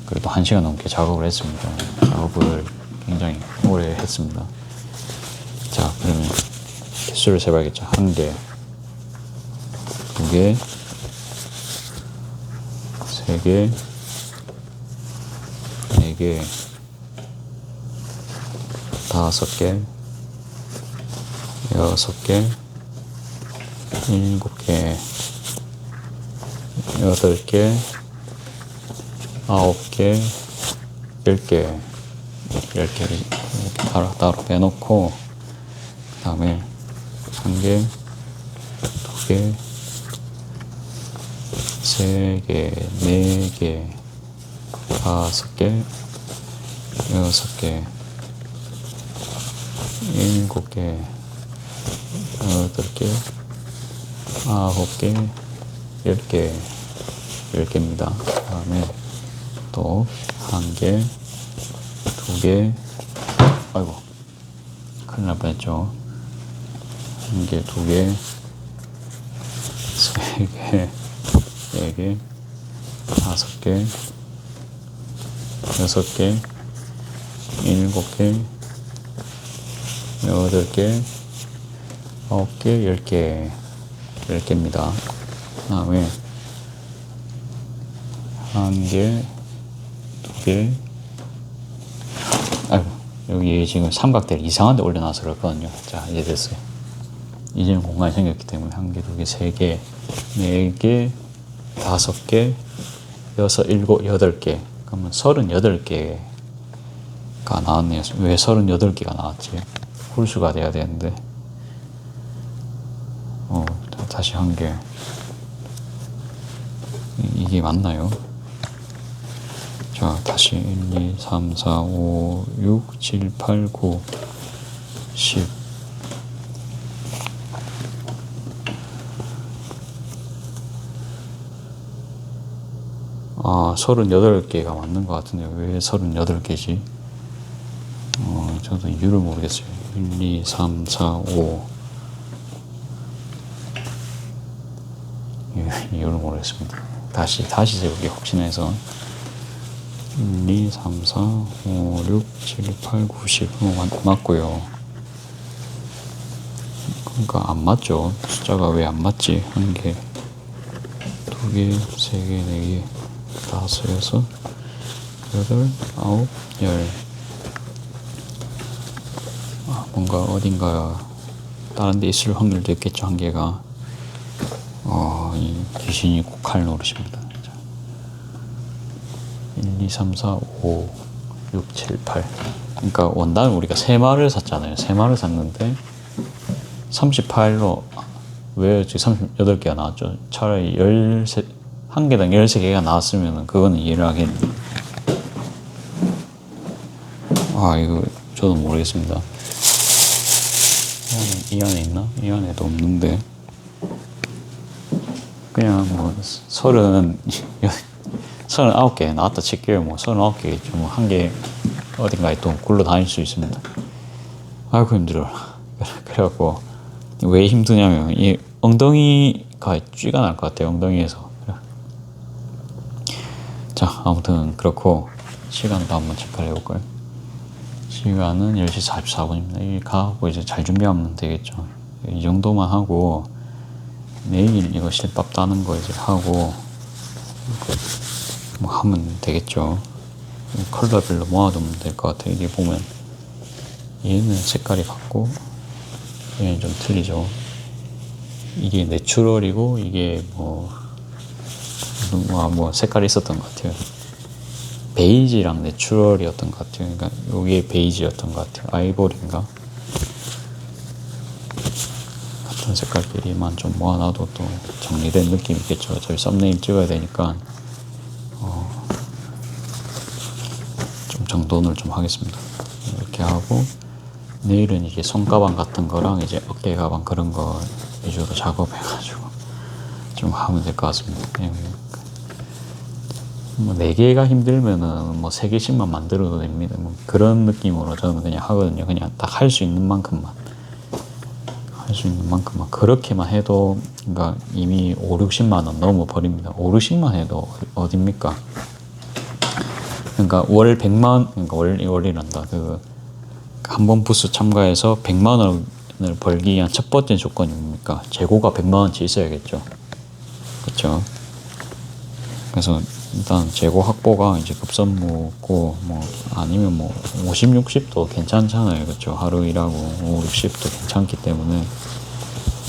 그래도 1시간 넘게 작업을 했습니다. 작업을 굉장히 오래 했습니다. 자, 그러면 개수를 세봐야겠죠. 1개, 2개, 3개, 4개, 5개, 6개, 7개, 8개, 9개, 10개, 10개를 이렇게 따로 빼놓고, 그 다음에 1개, 2개, 3개, 4개, 5개, 6개, 7개, 8개, 9개, 10개, 10개입니다. 그 다음에 또 1개, 2개, 아이고, 큰일 날 뻔했죠. 1개, 2개, 3개, 4개, 5개, 6개, 7개, 8개, 9개, 10개, 10개입니다. 그 다음에 1개, 2개, 아이고, 여기 지금 삼각대를 이상한 데 올려놔서 그렇거든요. 자, 이제 됐어요. 이제는 공간이 생겼기 때문에 1개, 2개, 3개, 4개, 5개, 6, 7, 8개. 그러면 38개가 나왔네요. 왜 38개가 나왔지? 홀수가 돼야 되는데. 다시 1개. 이게 맞나요? 자, 다시 1, 2, 3, 4, 5, 6, 7, 8, 9, 10. 아, 38개가 맞는 것 같은데요. 왜 38개지? 저도 이유를 모르겠어요. 1, 2, 3, 4, 5. 이유를 모르겠습니다. 다시 세우기 혹시나 해서. 1, 2, 3, 4, 5, 6, 7, 8, 9, 10. 맞고요. 그러니까 안 맞죠. 숫자가 왜 안 맞지? 1개, 2개, 3개, 4개, 5, 6, 8, 9, 10. 뭔가 어딘가 다른 데 있을 확률도 있겠죠. 1개가. 이 귀신이 코칼 노릇입니다. 1, 2, 3, 4, 5, 6, 7, 8. 그러니까 원단을 우리가 3마를 샀잖아요. 3마를 샀는데 38로 왜 지금 38개가 나왔죠? 차라리 1개당 13개가 나왔으면 그거는 이해를 하겠는데. 이거 저도 모르겠습니다. 이 안에 있나? 이 안에도 없는데. 그냥 뭐 38 39개 나왔다 칠게요. 뭐 39개겠죠. 뭐 한 개 어딘가에 또 굴러 다닐 수 있습니다. 아이고 힘들어. 그래갖고 왜 힘드냐면 이 엉덩이가 쥐가 날 것 같아요. 엉덩이에서. 자, 아무튼 그렇고 시간도 한번 체크를 해볼까요? 시간은 10시 44분입니다. 이 가고 이제 잘 준비하면 되겠죠. 이 정도만 하고 내일 이거 실밥 따는 거 이제 하고 뭐 하면 되겠죠. 컬러별로 모아두면 될 것 같아요. 이게 보면 얘는 색깔이 같고 얘는 좀 틀리죠. 이게 내추럴이고 이게 뭐 색깔이 있었던 것 같아요. 베이지랑 내추럴이었던 것 같아요. 그러니까 이게 베이지였던 것 같아요. 아이보리인가? 같은 색깔끼리만 좀 모아놔도 또 정리된 느낌이 있겠죠. 어차피 썸네일 찍어야 되니까 좀 정돈을 좀 하겠습니다. 이렇게 하고 내일은 이게 손가방 같은 거랑 이제 어깨 가방 그런 거 위주로 작업해가지고 좀 하면 될 것 같습니다. 뭐 4개가 힘들면은 뭐 3개씩만 만들어도 됩니다. 뭐 그런 느낌으로 저는 그냥 하거든요. 그냥 딱 할 수 있는 만큼만. 할 수 있는 만큼만. 그렇게만 해도, 그러니까 이미 5, 60만 원 넘어 버립니다. 5, 60만 해도 어딥니까? 그러니까 월 100만 원, 그러니까 월이란다. 한 번 부스 참가해서 100만 원을 벌기 위한 첫 번째 조건이 뭡니까? 재고가 100만 원치 있어야겠죠. 그렇죠? 그래서 일단 재고 확보가 이제 급선무고 뭐 아니면 뭐 50, 60도 괜찮잖아요. 그렇죠? 하루 일하고 5, 60도 괜찮기 때문에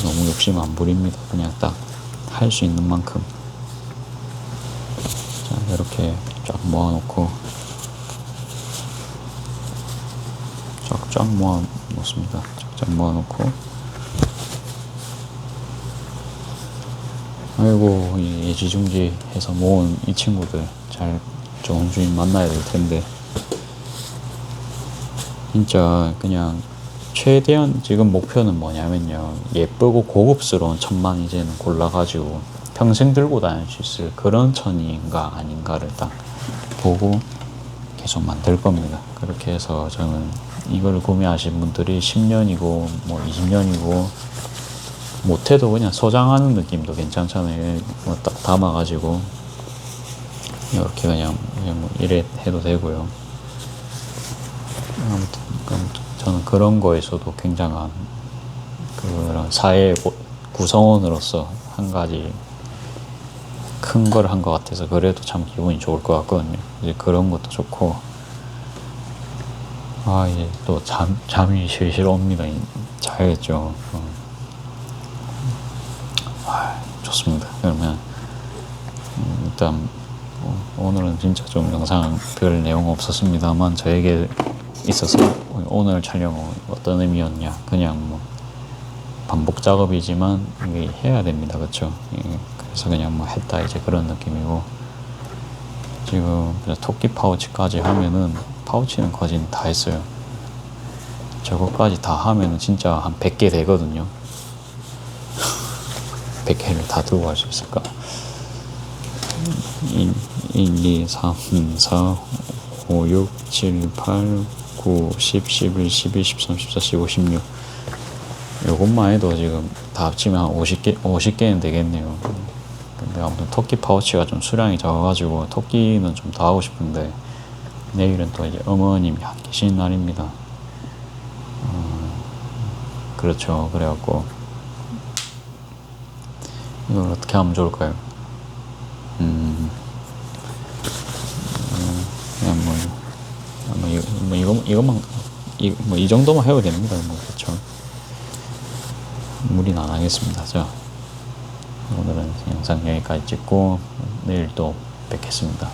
너무 욕심 안 부립니다. 그냥 딱 할 수 있는 만큼. 자, 이렇게 쫙 모아놓고 쫙 모아놓습니다. 쫙 모아놓고 아이고 예지중지 해서 모은 이 친구들 잘 좋은 주인 만나야 될 텐데 진짜 그냥 최대한 지금 목표는 뭐냐면요, 예쁘고 고급스러운 천만 이제는 골라가지고 평생 들고 다닐 수 있을 그런 천인가 아닌가를 딱 보고 계속 만들 겁니다. 그렇게 해서 저는 이걸 구매하신 분들이 10년이고 뭐 20년이고 못해도 그냥 소장하는 느낌도 괜찮잖아요. 뭐 딱 담아가지고 이렇게 그냥 뭐 이래 해도 되고요. 아무튼 저는 그런 거에서도 굉장한 그런 사회 구성원으로서 한 가지 큰 걸 한 것 같아서 그래도 참 기분이 좋을 것 같거든요. 이제 그런 것도 좋고 이제 또 잠이 실실 옵니다. 자야겠죠. 좋습니다. 그러면 일단 오늘은 진짜 좀 영상 별 내용 없었습니다만 저에게 있어서 오늘 촬영은 어떤 의미였냐, 그냥 뭐 반복 작업이지만 이게 해야 됩니다. 그렇죠? 그래서 그냥 뭐 했다 이제 그런 느낌이고, 지금 토끼 파우치까지 하면은 파우치는 거진 다 했어요. 저거까지 다 하면은 진짜 한 100개 되거든요. 100개를 다 들고 갈 수 있을까? 1, 2, 3, 4, 5, 6, 7, 8, 9, 10, 11, 12, 13, 14, 15, 16. 요것만 해도 지금 다 합치면 한 50개는 되겠네요. 근데 아무튼 토끼 파우치가 좀 수량이 적어가지고 토끼는 좀 더 하고 싶은데 내일은 또 이제 어머님이 안 계시는 날입니다. 그렇죠. 그래갖고 이걸 어떻게 하면 좋을까요? 그냥 이것만 이 정도만 해도 됩니다. 뭐 그렇죠. 무리는 안 하겠습니다. 자, 오늘은 영상 여기까지 찍고 내일 또 뵙겠습니다.